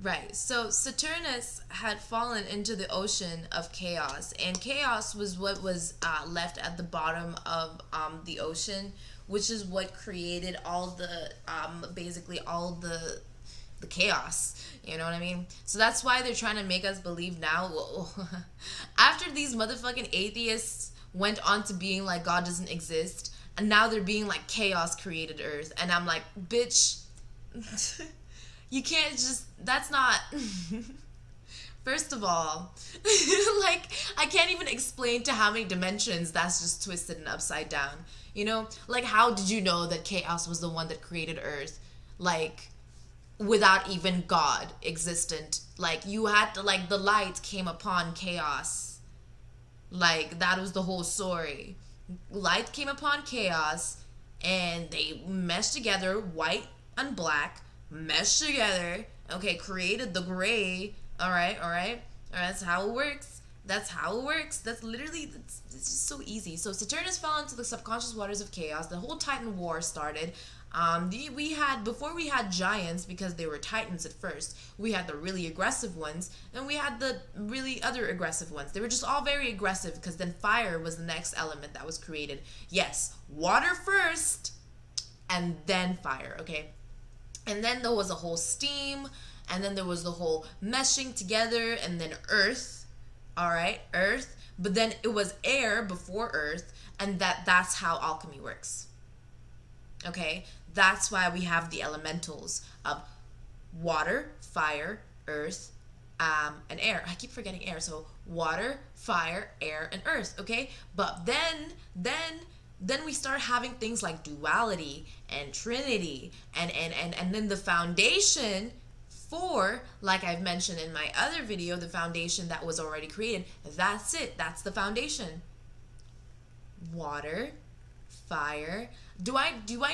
right, so Saturnus had fallen into the ocean of chaos, and chaos was what was left at the bottom of the ocean, which is what created all the, basically all the the chaos. You know what I mean? So that's why they're trying to make us believe now. Whoa. After these motherfucking atheists went on to being like God doesn't exist, and now they're being like chaos created Earth, and I'm like, bitch, you can't just. That's not. First of all, like, I can't even explain to how many dimensions that's just twisted and upside down. You know, like, how did you know that chaos was the one that created Earth? Like, without even God existent. Like, you had to, like, the light came upon chaos. Like, that was the whole story. Light came upon chaos, and they meshed together, white and black, meshed together, okay, created the gray. Alright, that's how it works. That's literally, it's just so easy. So Saturnus fell into the subconscious waters of chaos. The whole Titan War started. Before we had giants, because they were titans at first, we had the really aggressive ones, and we had the really other aggressive ones. They were just all very aggressive, because then fire was the next element that was created. Yes, water first, and then fire, okay? And then there was a whole steam, and then there was the whole meshing together, and then earth, alright, earth, but then it was air before earth, and that's how alchemy works. Okay, that's why we have the elementals of water, fire, earth, and air. I keep forgetting air. So water, fire, air, and earth. Okay, but then we start having things like duality and trinity, and then the foundation for, like I've mentioned in my other video, the foundation that was already created. That's it. That's the foundation. Water, fire. Do I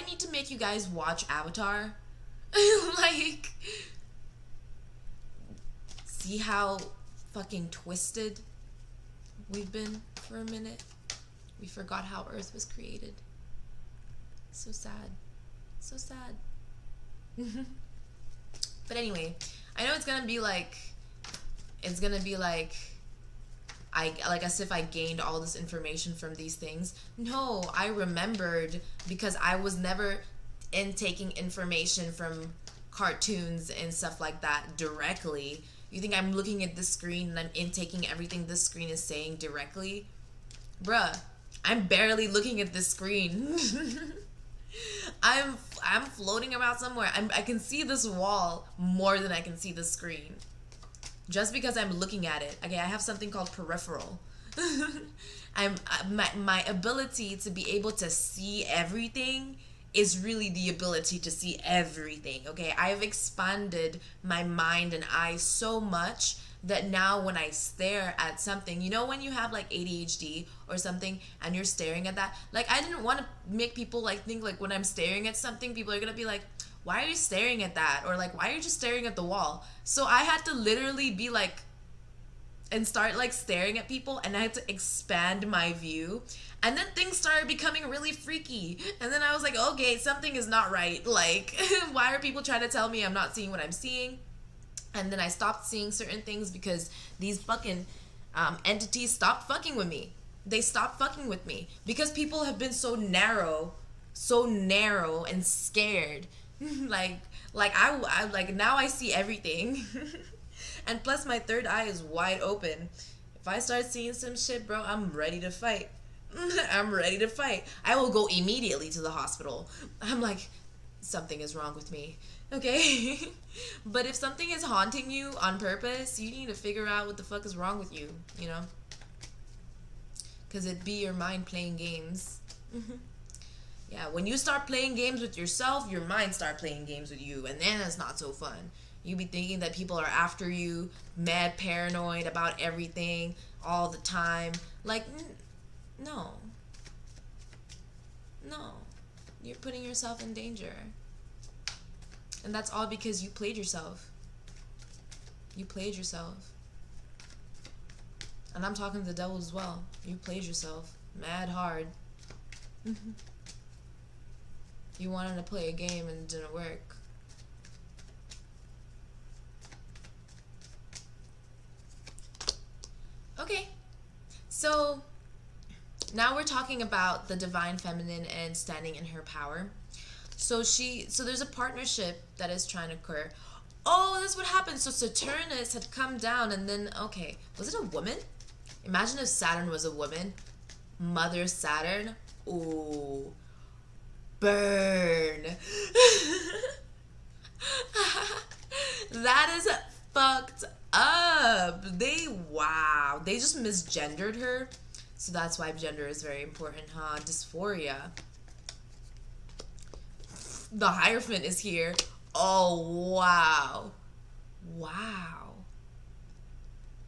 need to make you guys watch Avatar? Like, see how fucking twisted we've been for a minute? We forgot how Earth was created. So sad. So sad. But anyway, I know it's gonna be like as if I gained all this information from these things. No, I remembered, because I was never intaking information from cartoons and stuff like that directly. You think I'm looking at this screen and I'm intaking everything this screen is saying directly? Bruh, I'm barely looking at this screen. I'm floating about somewhere. I can see this wall more than I can see the screen. Just because I'm looking at it. Okay, I have something called peripheral. My ability to be able to see everything is really the ability to see everything. Okay, I have expanded my mind and eyes so much that now when I stare at something, you know, when you have like ADHD or something and you're staring at that, like, I didn't want to make people like think like when I'm staring at something, people are gonna be like, why are you staring at that? Or like, why are you just staring at the wall? So I had to literally be like, and start like staring at people, and I had to expand my view, and then things started becoming really freaky, and then I was like, okay, something is not right. Like, why are people trying to tell me I'm not seeing what I'm seeing? And then I stopped seeing certain things because these fucking entities stopped fucking with me. They stopped fucking with me because people have been so narrow and scared. like I like, now I see everything. And plus my third eye is wide open. If I start seeing some shit, bro, I'm ready to fight. I'm ready to fight. I will go immediately to the hospital. I'm like, something is wrong with me. Okay? But if something is haunting you on purpose, you need to figure out what the fuck is wrong with you, you know? Because it be your mind playing games. Yeah, when you start playing games with yourself, your mind start playing games with you, and then it's not so fun. You be thinking that people are after you, mad paranoid about everything all the time. Like, no. No. You're putting yourself in danger. And that's all because you played yourself. You played yourself. And I'm talking to the devil as well. You played yourself. Mad hard. You wanted to play a game and it didn't work. Okay. So now we're talking about the divine feminine and standing in her power. So there's a partnership that is trying to occur. Oh, that's what happened. So Saturnus had come down, and then, okay, was it a woman? Imagine if Saturn was a woman. Mother Saturn. Ooh. Burn. That is fucked up. Wow. They just misgendered her. So that's why gender is very important, huh? Dysphoria. The Hierophant is here. Oh, wow. Wow.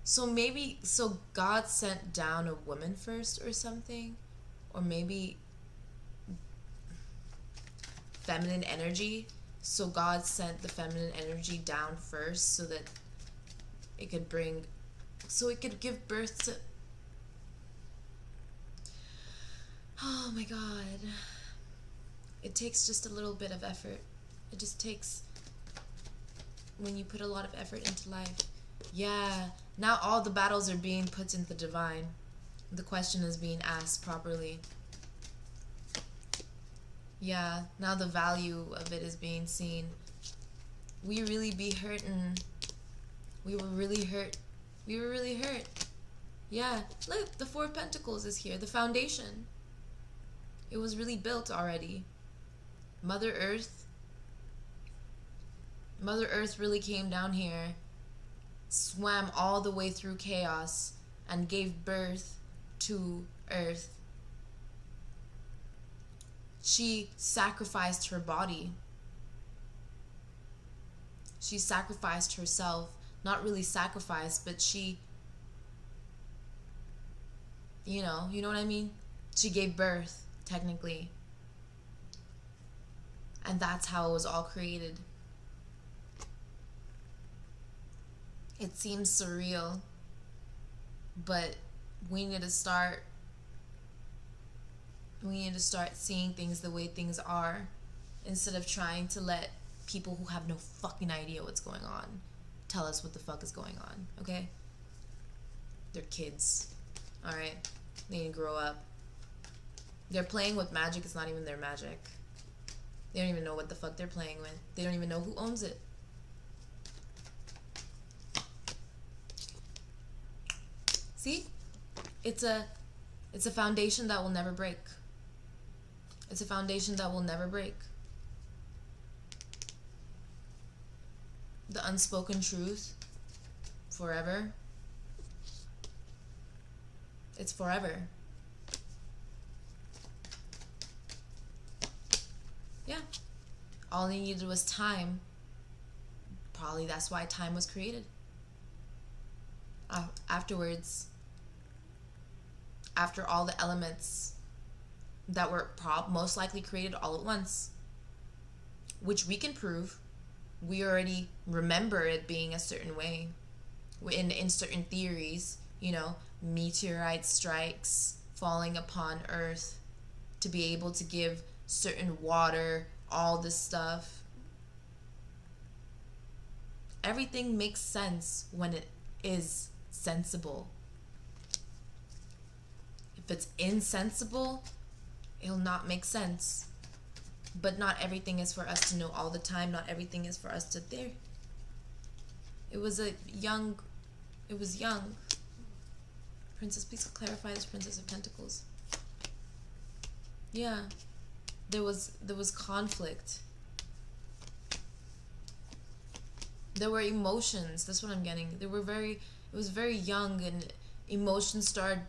So maybe, so God sent down a woman first or something? Or maybe feminine energy. So God sent the feminine energy down first so that it could bring, so it could give birth to, oh my God. It takes just a little bit of effort. It just takes, when you put a lot of effort into life. Yeah, now all the battles are being put into the divine. The question is being asked properly. Yeah, now the value of it is being seen. We really be hurting. We were really hurt. We were really hurt. Yeah, look, the Four of Pentacles is here. The foundation. It was really built already. Mother Earth really came down here, swam all the way through chaos, and gave birth to Earth. She sacrificed her body. She sacrificed herself. Not really sacrificed, but she, you know what I mean? She gave birth, technically. And that's how it was all created. It seems surreal, but we need to start seeing things the way things are, instead of trying to let people who have no fucking idea what's going on tell us what the fuck is going on, okay? They're kids, alright? They need to grow up. They're playing with magic. It's not even their magic. They don't even know what the fuck they're playing with. They don't even know who owns it. See? It's a foundation that will never break. It's a foundation that will never break. The unspoken truth. Forever. It's forever. Yeah. All they needed was time. Probably that's why time was created. Afterwards, after all the elements that were most likely created all at once, which we can prove. We already remember it being a certain way. In certain theories, you know, meteorite strikes falling upon Earth to be able to give certain water, all this stuff. Everything makes sense when it is sensible. If it's insensible, it'll not make sense. But not everything is for us to know all the time. Not everything is for us to there. It was young. Princess, please clarify this Princess of Pentacles. Yeah. There was conflict. There were emotions. That's what I'm getting. It was very young, and emotions started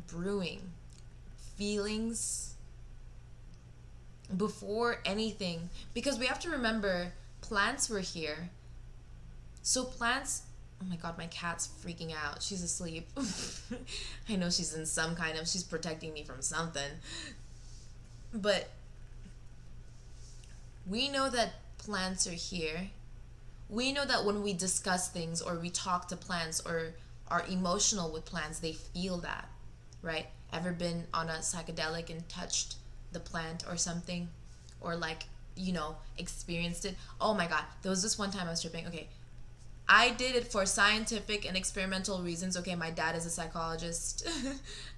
brewing. Feelings before anything, because we have to remember plants were here. So plants, oh my god, my cat's freaking out. She's asleep. I know she's in she's protecting me from something. But we know that plants are here. We know that when we discuss things or we talk to plants or are emotional with plants, they feel that, right? Ever been on a psychedelic and touched the plant or something, or like, you know, experienced it? Oh my god, there was this one time I was tripping. Okay, I did it for scientific and experimental reasons. Okay, my dad is a psychologist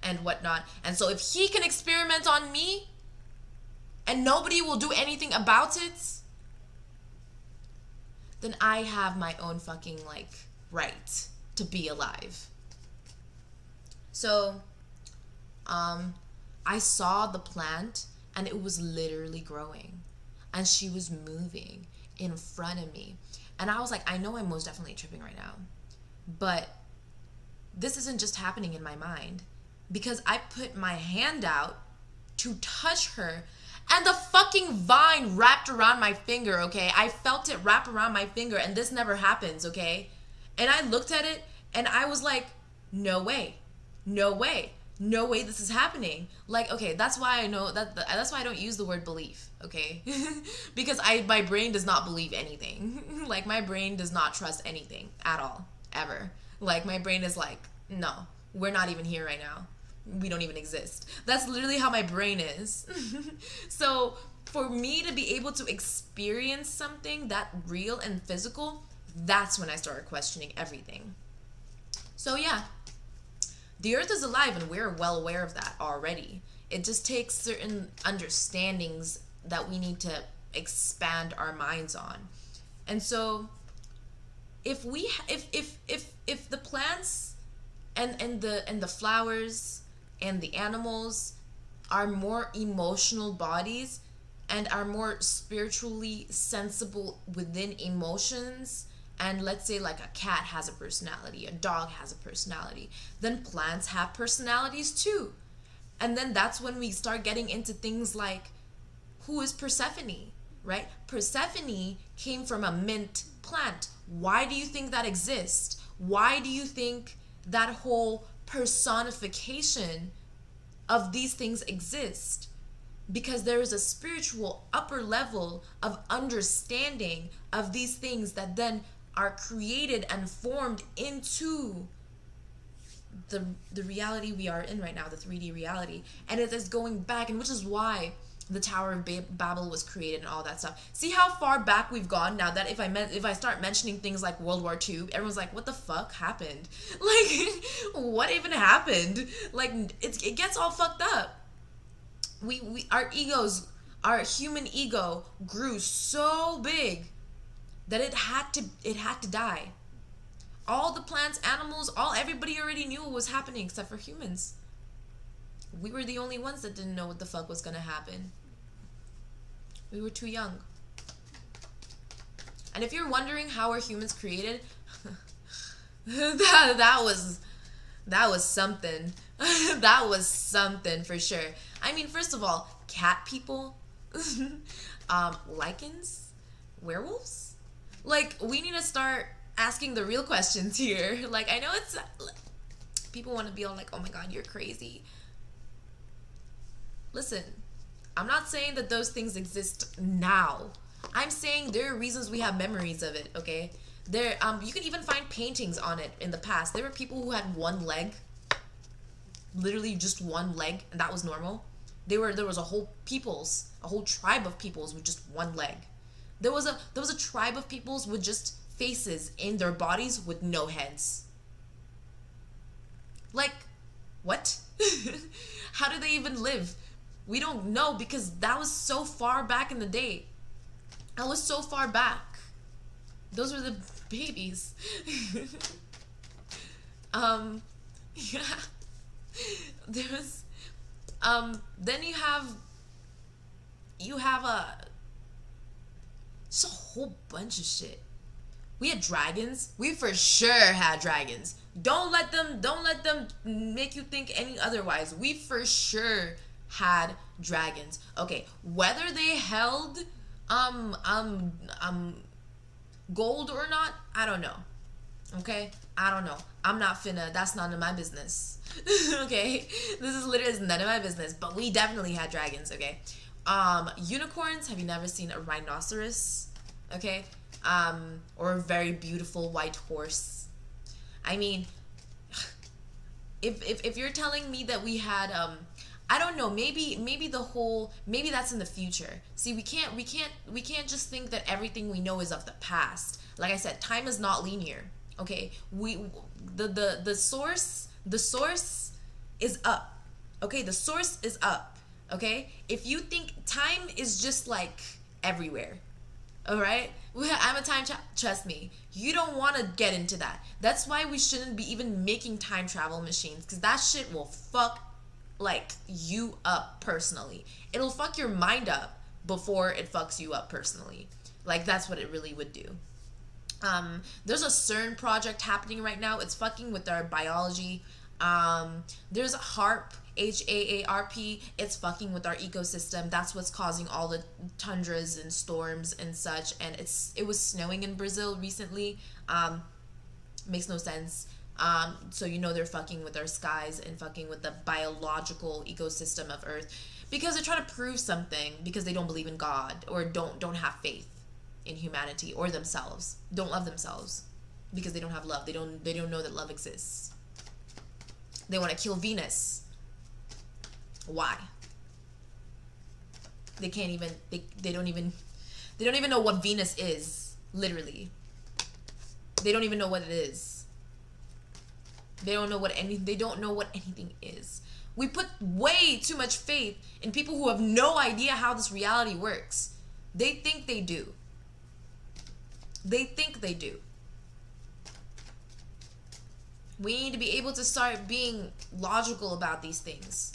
and whatnot, and so if he can experiment on me and nobody will do anything about it, then I have my own fucking like right to be alive. So I saw the plant and it was literally growing and she was moving in front of me. And I was like, I know I'm most definitely tripping right now, but this isn't just happening in my mind, because I put my hand out to touch her and the fucking vine wrapped around my finger, okay? I felt it wrap around my finger, and this never happens, okay? And I looked at it and I was like, no way. No way. No way this is happening. Like, okay, that's why I know that's why I don't use the word belief, okay? Because my brain does not believe anything. Like, my brain does not trust anything at all, ever. Like, my brain is like, no, we're not even here right now. We don't even exist. That's literally how my brain is. So for me to be able to experience something that real and physical, that's when I started questioning everything. So yeah, the earth is alive and we're well aware of that already. It just takes certain understandings that we need to expand our minds on. And so if the plants and the flowers and the animals are more emotional bodies and are more spiritually sensible within emotions, and let's say like a cat has a personality, a dog has a personality, then plants have personalities too. And then that's when we start getting into things like, who is Persephone, right? Persephone came from a mint plant. Why do you think that exists? Why do you think that whole personification of these things exist? Because there is a spiritual upper level of understanding of these things that then are created and formed into the reality we are in right now, the 3D reality. And it is going back, and which is why the Tower of Babel was created and all that stuff. See how far back we've gone now that if I start mentioning things like World War II, everyone's like, what the fuck happened? Like, what even happened? Like, it gets all fucked up. Our egos, our human ego grew so big that it had to die. All the plants, animals, everybody already knew what was happening except for humans. We were the only ones that didn't know what the fuck was gonna happen. We were too young. And if you're wondering how are humans created, that was something. That was something for sure. I mean, first of all, cat people, lichens, werewolves. Like, we need to start asking the real questions here. Like, I know it's people want to be all like, oh my god, you're crazy. Listen, I'm not saying that those things exist now. I'm saying there are reasons we have memories of it, okay? There, you can even find paintings on it in the past. There were people who had one leg, literally just one leg, and that was normal. There was a whole tribe of peoples with just one leg. There was a tribe of peoples with just faces in their bodies with no heads. Like, what? How do they even live? We don't know, because that was so far back in the day. That was so far back. Those were the babies. Yeah. There was, then you have just a whole bunch of shit. We had dragons. We for sure had dragons. Don't let them make you think any otherwise. We for sure had dragons. Okay, whether they held gold or not, I don't know. Okay, I don't know. That's none of my business. Okay, this is literally none of my business. But we definitely had dragons. Okay, unicorns. Have you never seen a rhinoceros? Okay, or a very beautiful white horse. I mean, if you're telling me that we had I don't know, maybe that's in the future. See, we can't just think that everything we know is of the past. Like I said, time is not linear. Okay, the source is up. Okay, the source is up. Okay, if you think time is just like everywhere, All right, I'm a trust me, you don't want to get into that. That's why we shouldn't be even making time travel machines, because that shit will fuck like you up personally. It'll fuck your mind up before it fucks you up personally. Like that's what it really would do. There's a CERN project happening right now. It's fucking with our biology. There's HARP, HAARP. It's fucking with our ecosystem. That's what's causing all the tundras and storms and such. And it was snowing in Brazil recently. Makes no sense. So you know they're fucking with our skies and fucking with the biological ecosystem of Earth because they're trying to prove something because they don't believe in God or don't have faith in humanity or themselves. Don't love themselves because they don't have love. They don't know that love exists. They want to kill Venus. Why? They can't even they don't even know what Venus is, literally. They don't even know what it is. They don't know what anything is. We put way too much faith in people who have no idea how this reality works. They think they do. They think they do. We need to be able to start being logical about these things.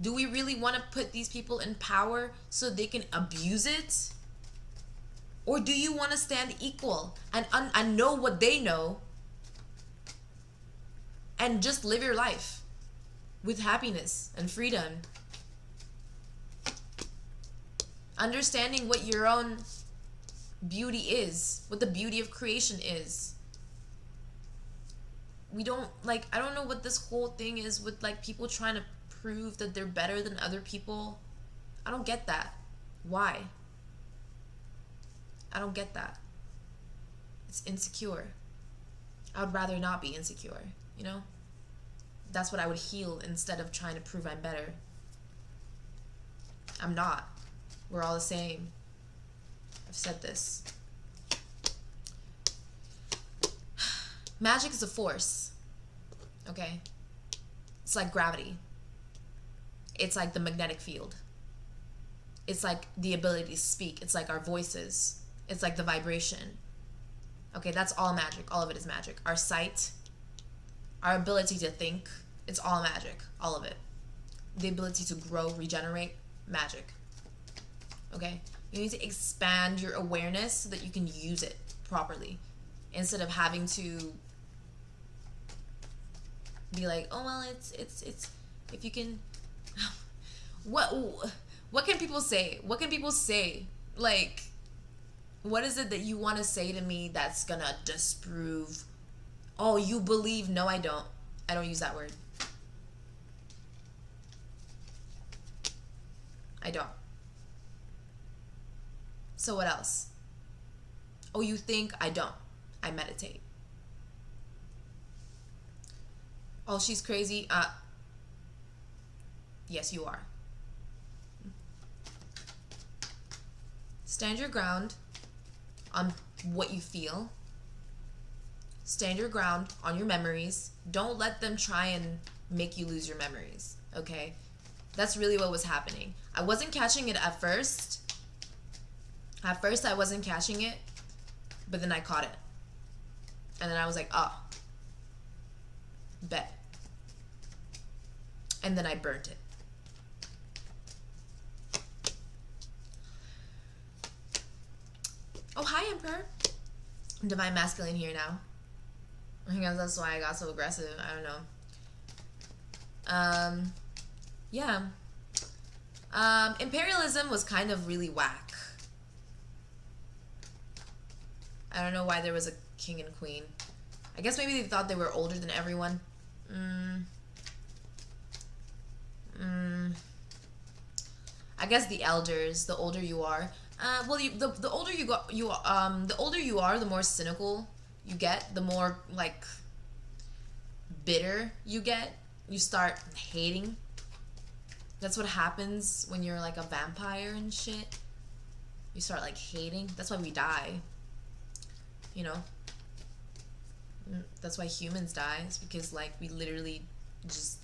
Do we really want to put these people in power so they can abuse it? Or do you want to stand equal and know what they know and just live your life with happiness and freedom? Understanding what your own beauty is, what the beauty of creation is. We don't, like, I don't know what this whole thing is with, like, people trying to prove that they're better than other people. I don't get that. Why? I don't get that. It's insecure. I would rather not be insecure, you know? That's what I would heal instead of trying to prove I'm better. I'm not. We're all the same. I've said this. Magic is a force. Okay? It's like gravity. It's like the magnetic field. It's like the ability to speak. It's like our voices. It's like the vibration. Okay, that's all magic. All of it is magic. Our sight, our ability to think, it's all magic. All of it. The ability to grow, regenerate, magic. Okay? You need to expand your awareness so that you can use it properly. Instead of having to be like, oh well, it's if you can what can people say? What can people say? Like, what is it that you want to say to me that's gonna disprove? Oh, you believe? No, I don't. I don't use that word. I don't. So what else? Oh, you think? I don't. I meditate. Oh, she's crazy. Yes, you are. Stand your ground on what you feel. Stand your ground on your memories. Don't let them try and make you lose your memories, okay? That's really what was happening. I wasn't catching it at first. At first, I wasn't catching it, but then I caught it. And then I was like, oh, bet. And then I burnt it. Oh, hi, Emperor. Divine Masculine here now. I guess that's why I got so aggressive. I don't know. Yeah. Imperialism was kind of really whack. I don't know why there was a king and queen. I guess maybe they thought they were older than everyone. I guess the elders. The older you are, well, the older you go, the older you are, the more cynical you get. The more like bitter you get. You start hating. That's what happens when you're like a vampire and shit. You start like hating. That's why we die. You know, that's why humans die. It's because like we literally just,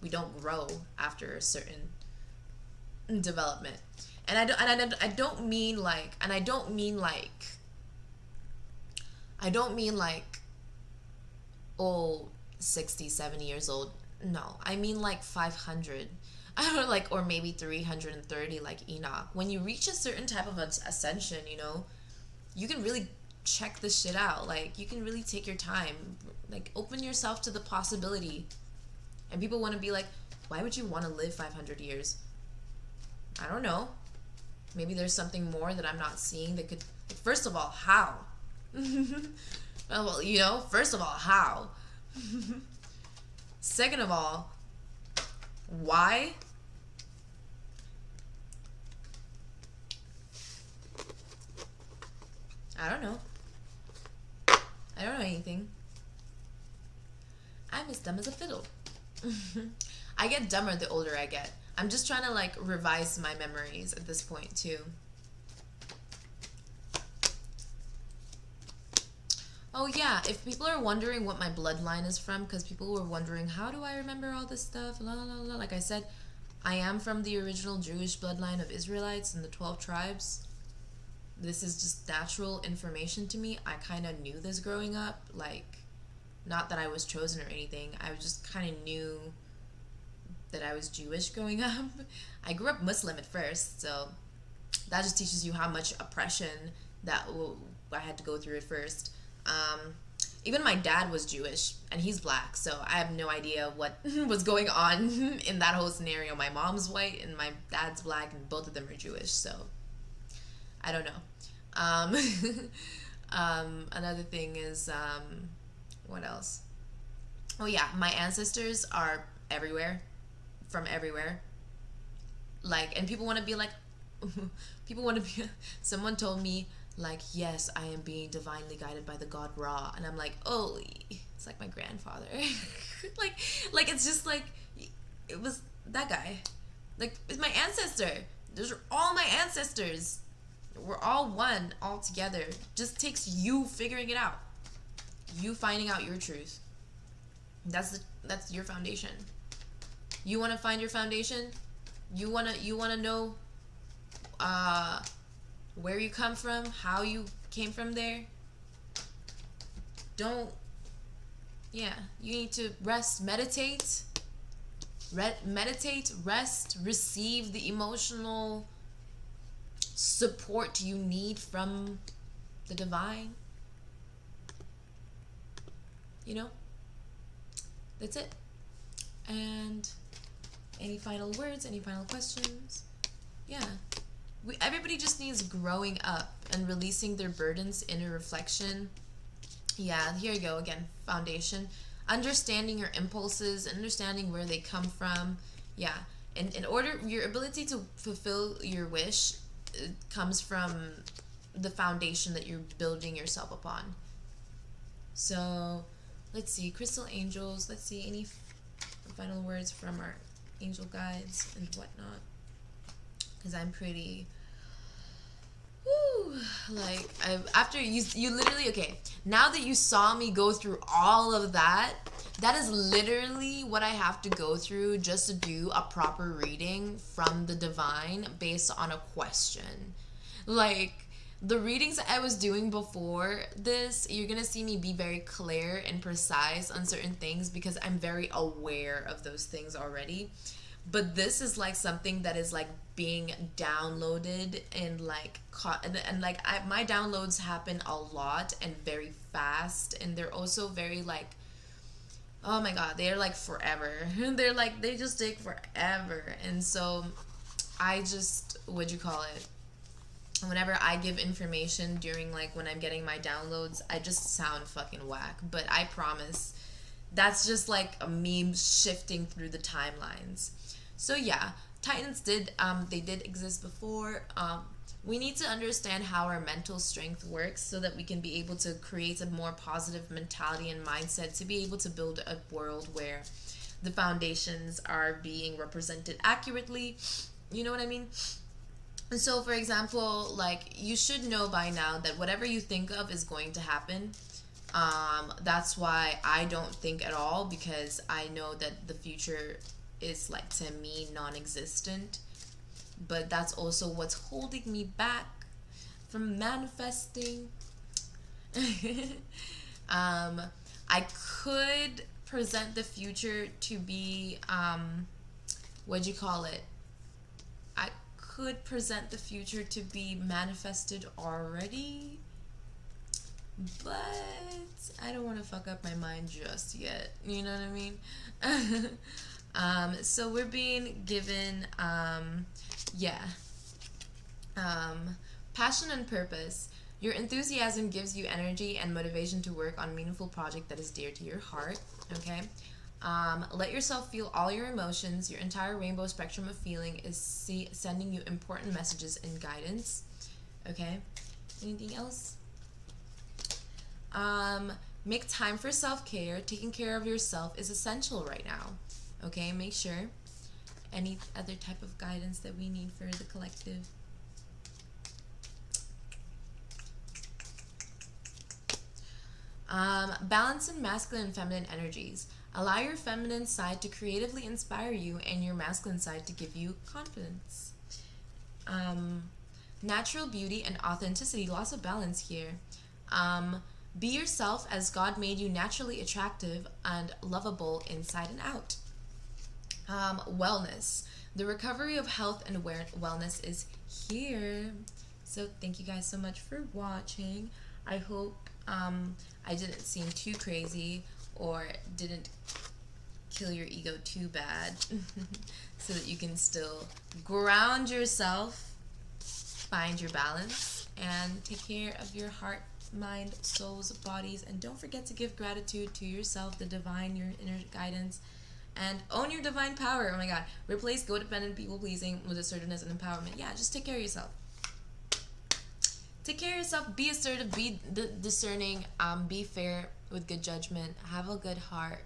we don't grow after a certain development. And I don't mean like, and I don't mean like, I don't mean like, oh, 60, 70 years old. No, I mean like 500. I don't know, like, or maybe 330, like Enoch. When you reach a certain type of ascension, you know, you can really check this shit out. Like, you can really take your time. Like, open yourself to the possibility. And people want to be like, why would you want to live 500 years? I don't know. Maybe there's something more that I'm not seeing that could... First of all, how? Well, you know, first of all, how? Second of all, why? I don't know. I don't know anything. I'm as dumb as a fiddle. I get dumber the older I get. I'm just trying to like revise my memories at this point too. Oh yeah, if people are wondering what my bloodline is from, because people were wondering, how do I remember all this stuff? La, la, la. Like I said, I am from the original Jewish bloodline of Israelites and the 12 tribes. This is just natural information to me. I kind of knew this growing up. Like, not that I was chosen or anything. I just kind of knew that I was Jewish growing up. I grew up Muslim at first, so that just teaches you how much oppression that I had to go through at first. Even my dad was Jewish, and he's black, so I have no idea what was going on in that whole scenario. My mom's white, and my dad's black, and both of them are Jewish, so I don't know. Another thing is, what else? Oh yeah, my ancestors are everywhere, from everywhere. Like, and people want to be like, someone told me, like, yes, I am being divinely guided by the god Ra, and I'm like, oh, it's like my grandfather. like it's just like, it was that guy. Like, it's my ancestor. Those are all my ancestors. We're all one, all together. Just takes you figuring it out. You finding out your truth. That's your foundation. You want to find your foundation? You want to know where you come from, how you came from there? You need to rest, meditate, rest, receive the emotional support you need from the divine. You know? That's it. And any final words, any final questions? Yeah. Everybody just needs growing up and releasing their burdens, inner reflection. Yeah, here you go again. Foundation. Understanding your impulses, understanding where they come from. Yeah. And in order, your ability to fulfill your wish comes from the foundation that you're building yourself upon. So, let's see. Crystal angels. Let's see any final words from our angel guides and whatnot. Because I'm pretty, like, after you literally, okay, now that you saw me go through all of that, that is literally what I have to go through just to do a proper reading from the divine based on a question. Like, the readings I was doing before this, you're gonna see me be very clear and precise on certain things because I'm very aware of those things already. But this is like something that is like being downloaded and like and like my downloads happen a lot and very fast, and they're also very like, oh my god, they're like forever. They're like, they just take forever. And so I just, what'd you call it, whenever I give information during like when I'm getting my downloads, I just sound fucking whack. But I promise that's just like a meme shifting through the timelines. So yeah, Titans did exist before. We need to understand how our mental strength works so that we can be able to create a more positive mentality and mindset to be able to build a world where the foundations are being represented accurately. You know what I mean? And so, for example, like, you should know by now that whatever you think of is going to happen. That's why I don't think at all, because I know that the future is, like, to me, non-existent. but that's also what's holding me back from manifesting. I could present the future to be, what'd you call it? I could present the future to be manifested already, but I don't want to fuck up my mind just yet. You know what I mean? So we're being given, passion and purpose. Your enthusiasm gives you energy and motivation to work on a meaningful project that is dear to your heart. Okay? Let yourself feel all your emotions. Your entire rainbow spectrum of feeling is sending you important messages and guidance. Okay? Anything else? Make time for self-care. Taking care of yourself is essential right now. Okay? Make sure. Any other type of guidance that we need for the collective? Balance in masculine and feminine energies. Allow your feminine side to creatively inspire you and your masculine side to give you confidence. Natural beauty and authenticity. Lots of balance here. Be yourself as God made you, naturally attractive and lovable inside and out. Wellness. The recovery of health and wellness is here. So thank you guys so much for watching. I hope I didn't seem too crazy or didn't kill your ego too bad so that you can still ground yourself, find your balance, and take care of your heart, mind, souls, bodies. And don't forget to give gratitude to yourself, the divine, your inner guidance, and own your divine power. Oh my God. Replace codependent people-pleasing with assertiveness and empowerment. Yeah, just take care of yourself. Take care of yourself. Be assertive. Be discerning. Be fair with good judgment. Have a good heart.